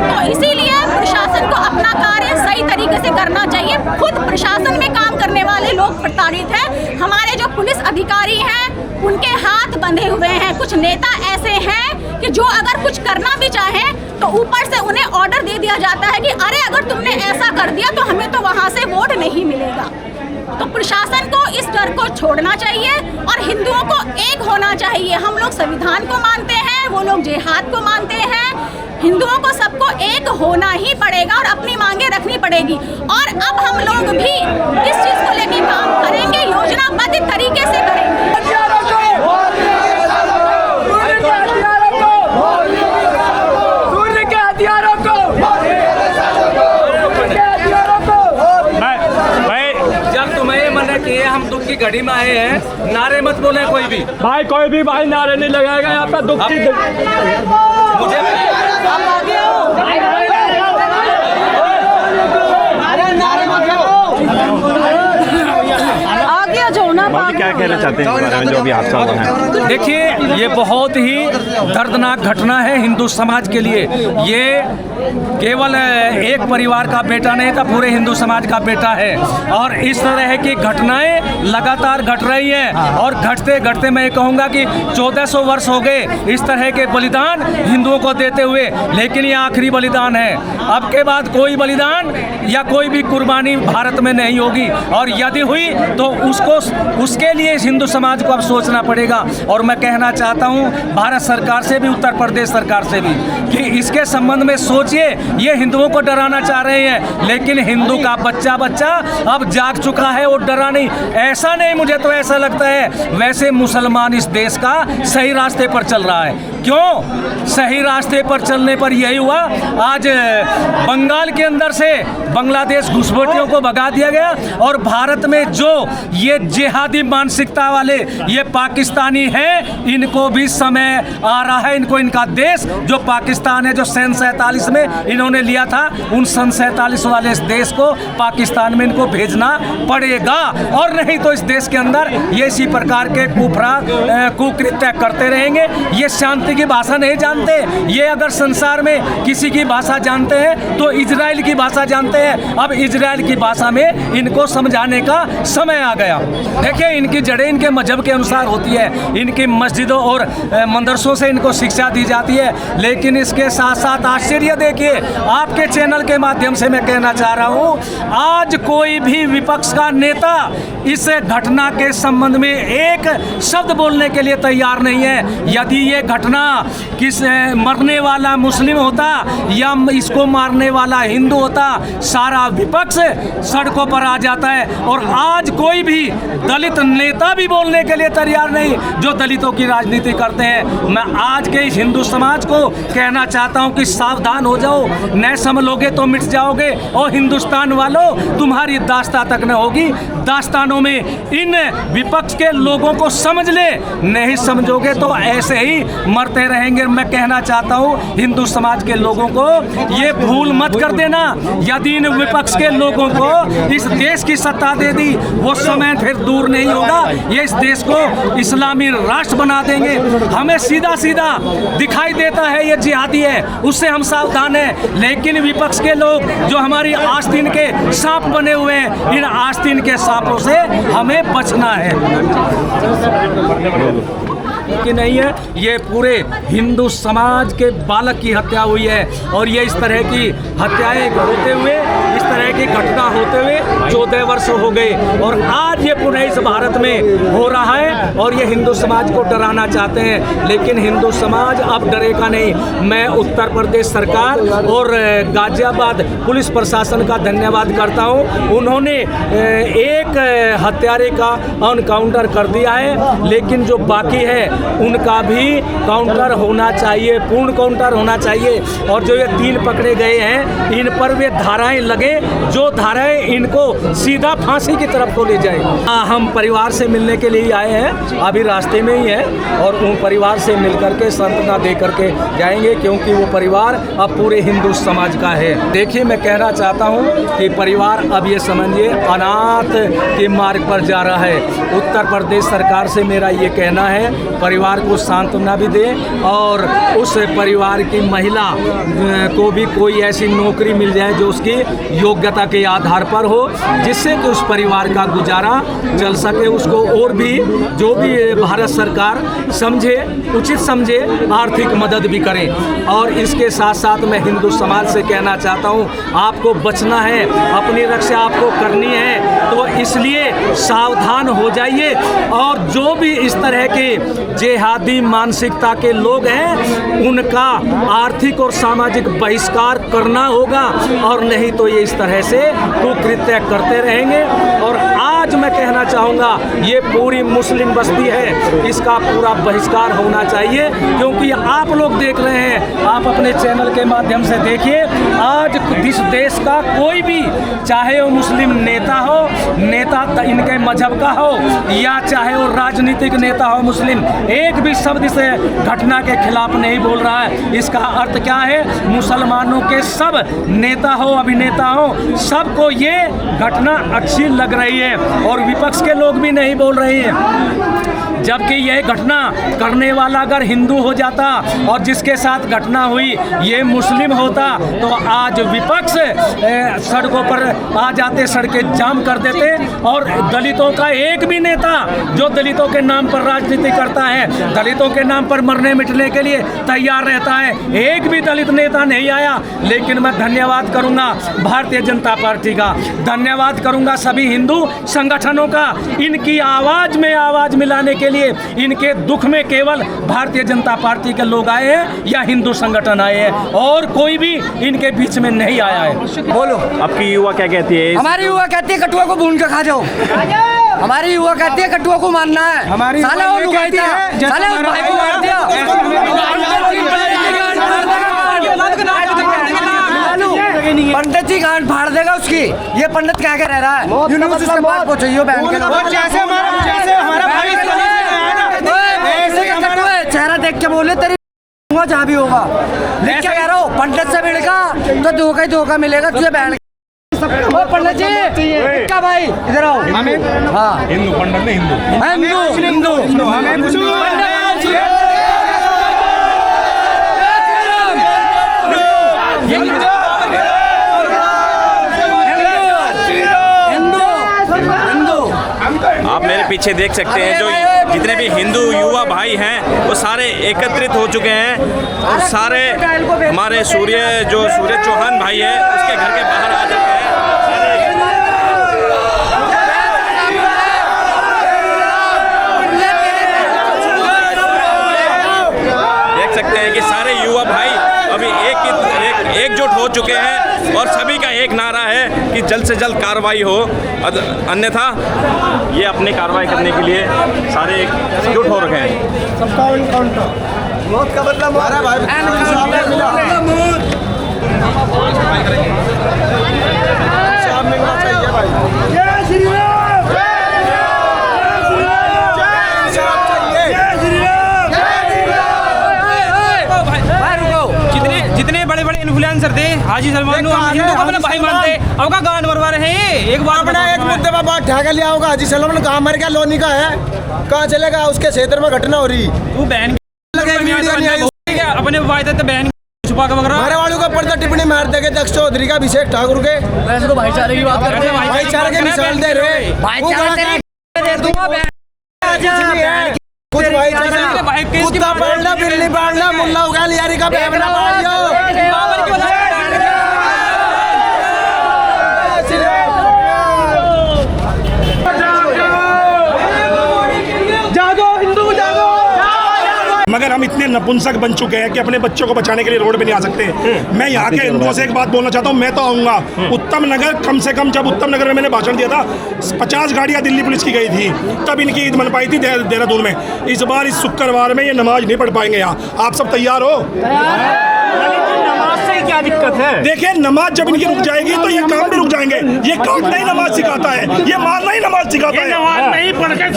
तो इसीलिए प्रशासन को अपना कार्य सही तरीके से करना चाहिए। खुद प्रशासन में काम करने वाले लोग प्रताड़ित हैं। हमारे जो पुलिस अधिकारी हैं उनके हाथ बंधे हुए हैं। कुछ नेता ऐसे हैं कि जो अगर कुछ करना भी चाहें तो ऊपर से उन्हें ऑर्डर दे दिया जाता है कि अरे अगर तुमने ऐसा कर दिया तो हमें तो वहाँ से वोट नहीं मिलेगा। तो प्रशासन को इस डर को छोड़ना चाहिए और हिंदुओं को एक होना चाहिए। हम लोग संविधान को मानते हैं, वो लोग जिहाद को मानते हैं। हिंदुओं को सबको एक होना ही पड़ेगा और अपनी मांगे रखनी पड़ेगी। और अब हम लोग भी इस चीज़ को लेकर काम करेंगे, योजनाबद्ध तरीके से करेंगे। हम दुख की घड़ी में आए हैं, नारे मत बोले कोई भी भाई, कोई भी भाई नारे नहीं लगाएगा यहाँ पे दुख की मुझे बाकी क्या कहना चाहते हैं इस बारे में जो अभी हादसा हुआ है? देखिए, ये बहुत ही दर्दनाक घटना है हिंदू समाज के लिए। ये केवल एक परिवार का बेटा नहीं था, पूरे हिंदू समाज का बेटा है। और इस तरह की घटनाएं लगातार घट रही हैं और घटते घटते मैं कहूँगा कि 1400 वर्ष हो गए इस तरह के बलिदान हिंदुओं को देते हुए, लेकिन ये आखिरी बलिदान है। अब के बाद कोई बलिदान या कोई भी कुर्बानी भारत में नहीं होगी, और यदि हुई तो उसके लिए इस हिंदू समाज को अब सोचना पड़ेगा। और मैं कहना चाहता हूँ भारत सरकार से भी, उत्तर प्रदेश सरकार से भी, कि इसके संबंध में सोचिए। ये हिंदुओं को डराना चाह रहे हैं, लेकिन हिंदू का बच्चा अब जाग चुका है, वो डरा नहीं। ऐसा नहीं, मुझे तो ऐसा लगता है वैसे मुसलमान इस देश का सही रास्ते पर चल रहा है। क्यों सही रास्ते पर चलने पर यही हुआ, आज बंगाल के अंदर से बांग्लादेश घुसपैठियों को भगा दिया गया, और भारत में जो ये जिहादी मानसिकता वाले ये पाकिस्तानी हैं, इनको भी समय आ रहा है, इनको इनका देश जो पाकिस्तान है, जो सन 47 में इन्होंने लिया था, उन सन 47 वाले इस देश को पाकिस्तान में इनको भेजना पड़ेगा। और नहीं तो इस देश के अंदर ये इसी प्रकार के कुकृत्य करते रहेंगे। ये शांति की भाषा नहीं जानते। ये अगर संसार में किसी की भाषा जानते हैं तो इजराइल की भाषा जानते हैं। अब इजराइल की भाषा में इनको समझाने का समय आ गया। देखिए, इनकी जड़ें इनके मजहब के अनुसार होती है, इनकी मस्जिदों और मदरसों से इनको शिक्षा दी जाती है। लेकिन इसके साथ साथ आश्चर्य देखिए, आपके चैनल के माध्यम से मैं कहना चाह रहा हूँ, आज कोई भी विपक्ष का नेता इस घटना के संबंध में एक शब्द बोलने के लिए तैयार नहीं है। यदि ये घटना किस मरने वाला मुस्लिम होता या इसको मारने वाला हिंदू होता, सारा विपक्ष सड़कों पर आ जाता है। और आज कोई भी दलित नेता भी बोलने के लिए तैयार नहीं, जो दलितों की राजनीति करते हैं। मैं आज के इस हिंदू समाज को कहना चाहता हूं कि सावधान हो जाओ, न संभलोगे तो मिट जाओगे। और हिंदुस्तान वालों, तुम्हारी दास्तां तक न होगी। दास्तानों में इन विपक्ष के लोगों को समझ ले, नहीं समझोगे तो ऐसे ही मरते रहेंगे। मैं कहना चाहता हूं हिंदू समाज के लोगों को, ये भूल मत कर देना, यदि इन विपक्ष के लोगों को इस देश की सत्ता दे दी, वो समय फिर दूर नहीं होगा। ये इस देश को इस्लामी राष्ट्र बना देंगे। हमें सीधा सीधा दिखाई देता है ये जिहादी है, उससे हम सावधान हैं। लेकिन विपक्ष के लोग जो हमारी आस्तीन के सांप बने हुए हैं, इन आस्तीन के सांपों से हमें बचना है कि नहीं है। ये पूरे हिंदू समाज के बालक की हत्या हुई है, और ये इस तरह की हत्याएं होते हुए, इस तरह की घटना होते हुए 14 वर्ष हो गए, और आज ये पुनः इस भारत में हो रहा है। और ये हिंदू समाज को डराना चाहते हैं, लेकिन हिंदू समाज अब डरेगा नहीं। मैं उत्तर प्रदेश सरकार और गाजियाबाद पुलिस प्रशासन का धन्यवाद करता हूँ। उन्होंने एक हत्यारे का एनकाउंटर कर दिया है, लेकिन जो बाकी है उनका भी काउंटर होना चाहिए, पूर्ण काउंटर होना चाहिए। और जो ये 3 पकड़े गए हैं, इन पर वे धाराएं लगे, जो धाराएं इनको सीधा फांसी की तरफ को ले जाए। हम परिवार से मिलने के लिए आए हैं, अभी रास्ते में ही हैं, और उन परिवार से मिलकर के सांत्वना दे करके जाएंगे, क्योंकि वो परिवार अब पूरे हिंदू समाज का है। देखिए, मैं कहना चाहता हूँ कि परिवार अब ये समझिए अनाथ के मार्ग पर जा रहा है। उत्तर प्रदेश सरकार से मेरा ये कहना है, परिवार को सांत्वना भी दे और उस परिवार की महिला को भी कोई ऐसी नौकरी मिल जाए जो उसकी योग्यता के आधार पर हो, जिससे कि उस परिवार का गुजारा चल सके। उसको और भी जो भी भारत सरकार समझे, उचित समझे, आर्थिक मदद भी करे। और इसके साथ साथ मैं हिंदू समाज से कहना चाहता हूँ, आपको बचना है, अपनी रक्षा आपको करनी है, तो इसलिए सावधान हो जाइए। और जो भी इस तरह के जेहादी मानसिकता के लोग हैं उनका आर्थिक और सामाजिक बहिष्कार करना होगा, और नहीं तो ये इस तरह से कुकृत्य करते रहेंगे। और आज मैं कहना चाहूँगा, ये पूरी मुस्लिम बस्ती है, इसका पूरा बहिष्कार होना चाहिए। क्योंकि आप लोग देख रहे हैं, आप अपने चैनल के माध्यम से देखिए, आज इस देश का कोई भी, चाहे वो मुस्लिम नेता हो, नेता इनके मजहब का हो, या चाहे वो राजनीतिक नेता हो मुस्लिम, एक भी शब्द इस घटना के खिलाफ नहीं बोल रहा है। इसका अर्थ क्या है? मुसलमानों के सब नेता हो, अभिनेता हो, सबको ये घटना अच्छी लग रही है और विपक्ष के लोग भी नहीं बोल रहे हैं। जबकि यह घटना करने वाला अगर हिंदू हो जाता और जिसके साथ घटना हुई ये मुस्लिम होता, तो आज विपक्ष सड़कों पर आ जाते, सड़कें जाम कर देते। और दलितों का एक भी नेता जो दलितों के नाम पर राजनीति करता है, दलितों के नाम पर मरने मिटने के लिए तैयार रहता है, एक भी दलित नेता नहीं आया। लेकिन मैं धन्यवाद करूंगा भारतीय जनता पार्टी का, धन्यवाद करूंगा सभी हिंदू संगठनों का, इनकी आवाज़ में आवाज़ मिलाने के लिए, इनके दुख में केवल भारतीय जनता पार्टी के लोग आए हैं या हिंदू संगठन आए हैं, और कोई भी इनके बीच में नहीं आया है। बोलो, आपकी युवा क्या कहती है? हमारी युवा कहती है कटुआ को भून के खा जाओ। हमारी युवा कहती है कटुआ को मानना है। हमारी साला वो लुगाई था, साला उस भाई को मार दिया। पंडित जी गांड फाड़ देगा उसकी। ये पंडित क्या कह रहा है? यूनिवर्सिटी उसके पास पहुंचो बैंक के। चेहरा देख के बोले तेरी जहाँ भी होगा, लेकिन क्या कह रहा हूँ, पंडित से भिड़का तो धोखा ही धोखा मिलेगा तुझे बैंक। ओ पंडित जी, क्या भाई इधर आओ। हाँ, हिंदू पंडित नहीं, हिंदू आप मेरे पीछे देख सकते हैं, जो जितने भी हिंदू युवा भाई हैं वो सारे एकत्रित हो चुके हैं। और सारे हमारे सूर्य चौहान भाई है उसके घर के बाहर आ चुके हैं। देख सकते हैं कि सारे युवा भाई अभी एकजुट हो चुके हैं और सभी का एक नारा है कि जल्द से जल्द कार्रवाई हो, अन्यथा ये अपनी कार्रवाई करने के लिए सारे एकजुट हो रखे हैं। सबका एनकाउंटर, मौत का बदला हमारा भाई। जितने बड़े बड़े इन्फ्लुएंसर थे, हाजी सलमान को अपने भाई मानते, अब का गांड मरवा रहे हैं। एक बार अपना एक मुद्दे पर बात ढाका लिया होगा। हाजी सलमान कहाँ मर गया? लोनी का है, कहाँ चलेगा? उसके क्षेत्र में घटना हो रही। तू बहन अपने वायदे तो बहन छुपा के वगैरह हमारे वालों का पर्दा टिप्पणी मार देंगे। दक्ष चौधरी का, अभिषेक ठाकुर के, वैसे तो भाईचारे की बात करते हैं, भाईचारे के मिसाल दे रहे। कुछ भाई कुत्ता पालना, बिल्ली पालना, मुल्ला उगाल यारी का बेवना पाल दो। मगर हम इतने नपुंसक बन चुके हैं कि अपने बच्चों को बचाने के लिए रोड पे नहीं आ सकते। मैं यहाँ के हिंदुओं से एक बात बोलना चाहता हूँ, मैं तो आऊँगा उत्तम नगर। कम से कम जब उत्तम नगर में मैंने भाषण दिया था 50 गाड़ियाँ दिल्ली पुलिस की गई थी, तब इनकी ईद मन पाई थी देहरादून में। इस बार इस शुक्रवार में ये नमाज नहीं पढ़ पाएंगे यहाँ। आप सब तैयार हो? क्या दिक्कत है? देखिए नमाज जब इनकी रुक जाएगी तो ये काम भी रुक जाएंगे। ये काटना ही नमाज सिखाता है, ये मारना ही नमाज सिखाता है।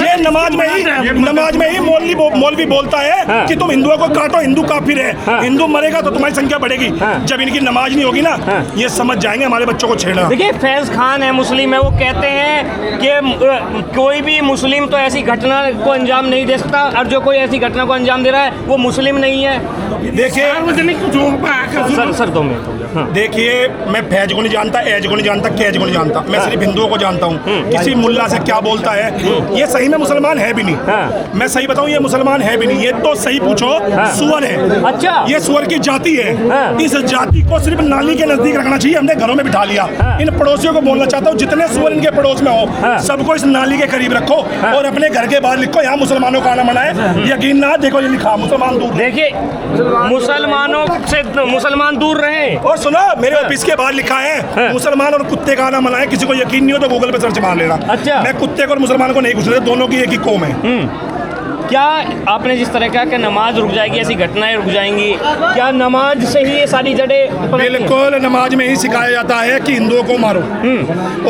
ये नमाज में ही मौलवी बोलता है कि तुम हिंदुओं को काटो, हिंदू काफिर है, हिंदू मरेगा तो तुम्हारी संख्या बढ़ेगी। जब इनकी नमाज नहीं होगी ना, ये समझ जाएंगे हमारे बच्चों को छेड़ना। देखिए फैज खान है, मुस्लिम है, वो कहते हैं कि कोई भी मुस्लिम तो ऐसी घटना को अंजाम नहीं दे सकता, और जो कोई ऐसी घटना को अंजाम दे रहा है वो मुस्लिम नहीं है। देखिए सर 2 मिनट। देखिए मैं फैज को नहीं जानता, एज को नहीं जानता, कैज को नहीं जानता, मैं सिर्फ हिंदुओं को जानता हूँ। किसी मुल्ला से क्या बोलता है, ये सही में मुसलमान है भी नहीं। मैं सही बताऊँ, ये मुसलमान है भी नहीं। ये तो सही पूछो सुअर है। अच्छा, ये सुअर की जाति है। इस जाति को सिर्फ नाली के नजदीक रखना चाहिए, हमने घरों में बिठा लिया। इन पड़ोसियों को बोलना चाहता हूँ, जितने सुअर इनके पड़ोस में हो सबको इस नाली के करीब रखो और अपने घर के बाहर लिखो यहाँ मुसलमानों का आना मना है। यकीन ना देखो ये लिखा मुसलमान दूर। देखिए मुसलमानों से मुसलमान दूर रहे। और सुनो, मेरे ऑफिस के बाहर लिखा है मुसलमान और कुत्ते का आना मना है। किसी को यकीन नहीं हो तो गूगल पे सर्च मार लेना। अच्छा, मैं कुत्ते को और मुसलमान को नहीं पूछ रहा, दोनों की एक ही कौम है। क्या आपने जिस तरह कहा कि नमाज रुक जाएगी, ऐसी घटनाएं रुक जाएंगी, क्या नमाज से ही ये सारी जड़ें? बिल्कुल, नमाज में ही सिखाया जाता है कि हिंदुओं को मारो,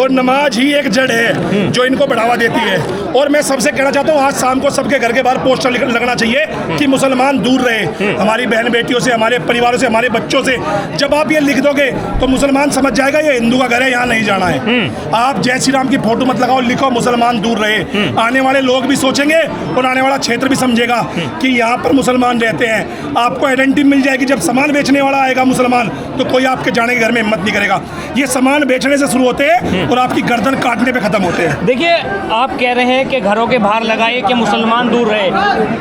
और नमाज ही एक जड़ है जो इनको बढ़ावा देती है। और मैं सबसे कहना चाहता हूँ, आज शाम को सबके घर के बाहर पोस्टर लगना चाहिए कि मुसलमान दूर रहे हमारी बहन बेटियों से, हमारे परिवारों से, हमारे बच्चों से। जब आप ये लिख दोगे तो मुसलमान समझ जाएगा ये हिंदू का घर है, यहाँ नहीं जाना है। आप जय श्री राम की फोटो मत लगाओ, लिखो मुसलमान दूर रहे। आने वाले लोग भी सोचेंगे और आने वाला क्षेत्र भी समझेगा कि यहाँ पर मुसलमान रहते हैं। आपको आइडेंटिटी मिल जाएगी। जब सामान बेचने वाला आएगा मुसलमान तो कोई आपके जाने के घर में हिम्मत नहीं करेगा। ये सामान बेचने से शुरू होते हैं और आपकी गर्दन काटने पे खत्म होते हैं। देखिए आप कह रहे हैं कि घरों के बाहर लगाए कि मुसलमान दूर रहे।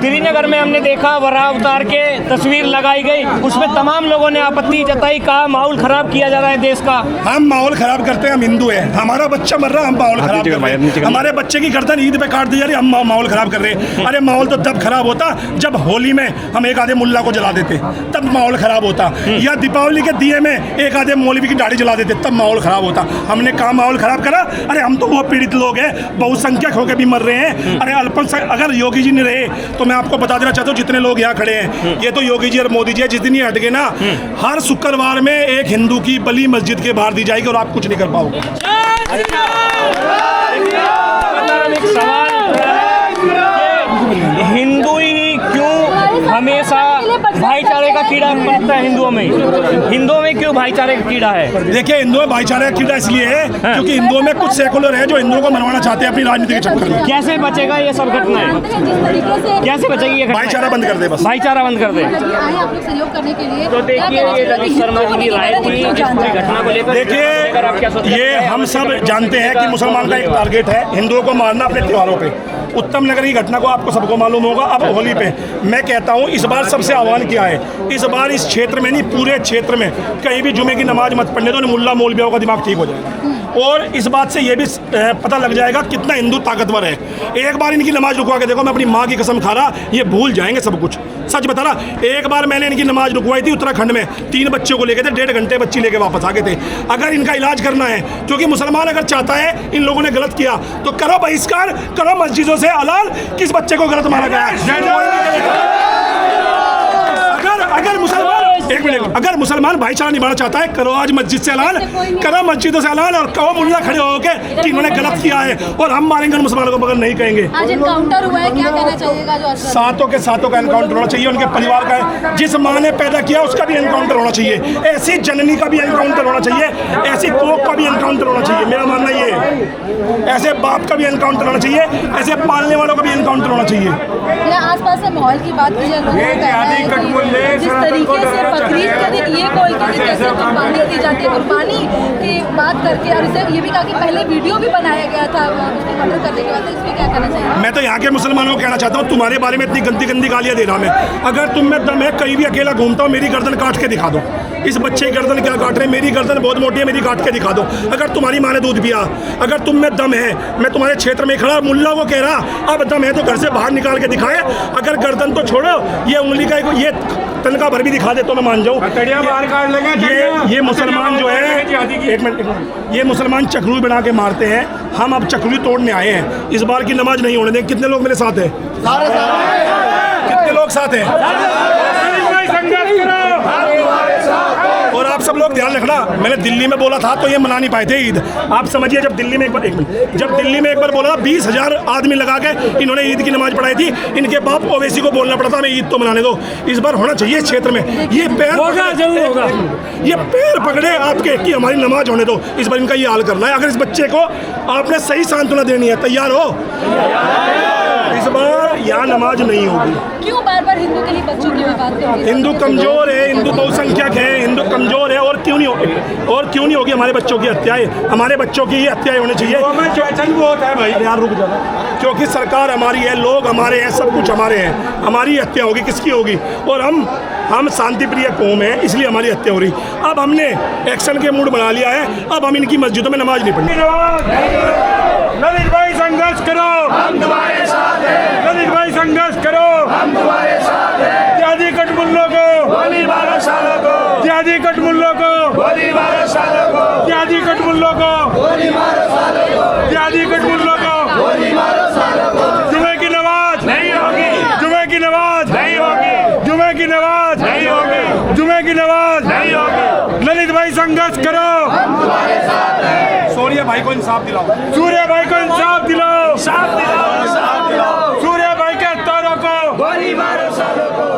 श्रीनगर में हमने देखा वराह उतार के तस्वीर लगाई गई, उसमें तमाम लोगों ने आपत्ति जताई, कहा माहौल खराब किया जा रहा है देश का। हम माहौल खराब करते हैं, हम हिंदू हैं, हमारा बच्चा मर रहा है, हम माहौल खराब कर रहे हैं। हमारे बच्चे की गर्दन ईद पे काट दी जा रही है, हम माहौल खराब कर रहे हैं। अरे माहौल तो तब खराब होता जब होली में हम एक आधे मुल्ला को जला देते, तब माहौल खराब होता। या दीपावली के दिए में एक आधे मौलवी की दाढ़ी जला देते, तब माहौल खराब होता। हमने कहा माहौल खराब करा? अरे हम तो वो पीड़ित लोग हैं, बहुसंख्यक होकर भी मर रहे हैं। अरे अगर योगी जी नहीं रहे तो मैं आपको बता देना चाहता हूँ, जितने लोग यहाँ खड़े हैं ये तो योगी जी और मोदी जी है। जिस दिन ये हट गए ना, हर शुक्रवार में एक हिंदू की बलि मस्जिद के बाहर दी जाएगी और आप कुछ नहीं कर पाओगे। हिंदू ही क्यों हमेशा भाईचारे का कीड़ा पनपता है हिंदुओं में क्यों भाईचारे का कीड़ा है? देखिए हिंदुओं में भाईचारे का कीड़ा इसलिए है क्योंकि हिंदुओं में कुछ सेकुलर है जो हिंदुओं को मनवाना चाहते हैं अपनी राजनीति के चक्कर में। कैसे बचेगा ये सब घटनाएं? कैसे बचेगी ये? भाईचारा बंद कर दे, बस भाईचारा बंद कर दे। सहयोग करने के लिए तो देखिए ये रवि शर्मा जी की राय थी इस पूरी घटना को लेकर। देखिए ये हम सब जानते हैं कि मुसलमान का एक टारगेट है हिंदुओं को मारना अपने त्योहारों पे। उत्तम नगर की घटना को आपको सबको मालूम होगा। अब होली पे मैं कहता हूँ इस बार सबसे आह्वान किया है, इस बार इस क्षेत्र में नहीं पूरे क्षेत्र में कहीं भी जुमे की नमाज मत पढ़ने दो, मुल्ला मौलवियों का दिमाग ठीक हो जाएगा। और इस बात से ये भी पता लग जाएगा कितना हिंदू ताकतवर है। एक बार इनकी नमाज रुकवा के देखो, मैं अपनी माँ की कसम खा रहा, ये भूल जाएंगे सब कुछ। सच बता रहा, एक बार मैंने इनकी नमाज रुकवाई थी उत्तराखंड में, 3 बच्चों को लेके थे, 1.5 घंटे बच्ची लेके वापस आ गए थे। अगर इनका इलाज करना है, क्योंकि मुसलमान अगर चाहता है इन लोगों ने गलत किया तो करो बहिष्कार, करो मस्जिदों से हलाल। किस बच्चे को गलत मारा गया है? अगर मुसलमान भाईचारा निभाना चाहता है, करो आज मस्जिद से ऐलान, करो मस्जिदों से ऐलान और कहो मुल्ला खड़े होके कि इन्होंने गलत किया है और हम मारेंगे मुसलमानों को, मगर नहीं कहेंगे। आज एनकाउंटर हुआ है, क्या कहना चाहिएगा? जो सातों के सातों का एनकाउंटर होना चाहिए, उनके परिवार का, जिस माँ ने पैदा किया उसका भी एनकाउंटर होना चाहिए, ऐसी जननी का भी एनकाउंटर होना चाहिए, ऐसी कोख का भी एनकाउंटर होना चाहिए। मेरा मानना ये है, ऐसे बाप का भी एनकाउंटर होना चाहिए, ऐसे पालने वालों का भी एनकाउंटर होना चाहिए। आसपास से माहौल की बात की जाए, जिस तरीके से बकरीद के दिन ये कोई कैसे कुर्बानी दी जाती है, कुर्बानी की बात करके, और इसे ये भी कहा कि पहले वीडियो भी बनाया गया था उसकी मर्डर करने के बाद, इस पर क्या कहना चाहिए? मैं तो यहाँ के मुसलमानों को कहना चाहता हूँ, तुम्हारे बारे में इतनी गंदी गंदी गालियाँ दे रहा मैं, अगर तुम में दम है कहीं भी अकेला घूमता हूँ मेरी गर्दन काट के दिखा दो। इस बच्चे की गर्दन क्या काट रहे हैं? मेरी गर्दन बहुत मोटी है, मेरी काट के दिखा दो। अगर तुम्हारी माँ ने दूध पिया, अगर तुम में दम है, मैं तुम्हारे क्षेत्र में खड़ा मुल्ला को कह रहा अब दम है तो घर से बाहर निकाल के दिखाए। अगर गर्दन तो छोड़ो, ये उंगली का ये तनका भर भी दिखा दे तो मैं मान जाऊँ। ये मुसलमान जो है, एक मिनट, ये मुसलमान चक्रू बना के मारते हैं, हम अब चक्रू तोड़ने आए हैं। इस बार की नमाज नहीं होने दें। कितने लोग मेरे साथ हैं? कितने लोग साथ हैं? और आप सब लोग ध्यान रखना, मैंने दिल्ली में बोला था तो ये मना नहीं पाए थे ईद। आप समझिए, जब दिल्ली में एक बार जब दिल्ली में एक बार बोला था 20,000 आदमी लगा के इन्होंने ईद की नमाज पढ़ाई थी, इनके बाप ओवैसी को बोलना पड़ा था हमें ईद तो मनाने दो। इस बार होना चाहिए इस क्षेत्र में, ये पैर जरूर होगा, ये पैर पकड़े आपके कि हमारी नमाज होने दो। इस बार इनका ये हाल करना है। अगर इस बच्चे को आपने सही सांत्वना देनी है, तैयार हो? इस बार यहाँ नमाज नहीं होगी। क्यों बार बार हिंदू के लिए बच्चों की बात करें? हिंदू कमजोर है, हिंदू बहुसंख्यक है, हिंदू कमजोर है, और क्यों नहीं होगी? और क्यों नहीं होगी? हमारे बच्चों की हत्याएं, हमारे बच्चों की ही हत्याएं होनी चाहिए। होता है भाई, यार रुक जाओ, क्योंकि सरकार हमारी है, लोग हमारे हैं, सब कुछ हमारे हैं, हमारी हत्या होगी, किसकी होगी? और हम शांति प्रिय कौम है, इसलिए हमारी हत्या हो रही। अब हमने एक्शन के मूड बना लिया है, अब हम इनकी मस्जिदों में नमाज नहीं पढ़नी। ललित भाई संघर्ष करो, हम तुम्हारे साथ हैं। ललित भाई संघर्ष करो, हम तुम्हारे साथ हैं। त्यागी कटमुल्लों को, गोली मारो सालों को। त्यागी कटमुल्लों को, गोली मारो सालों को। त्यागी कटमुल्लों को, गोली मारो सालों को। त्यागी कटमुल्लों को, गोली मारो सालों को। जुमे की नमाज नहीं होगी, जुमे की नमाज नहीं होगी, जुमे की नमाज नहीं होगी, जुमे की नमाज नहीं होगी। ललित भाई संघर्ष करो, हम तुम्हारे साथ हैं। सूर्य भाई को इंसाफ दिलाओ, सूर्य भाई को इंसाफ दिलाओ, इंसाफ दिलाओ, इंसाफ दिलाओ। सूर्य भाई के हत्यारों को, गोली मारो सालों को।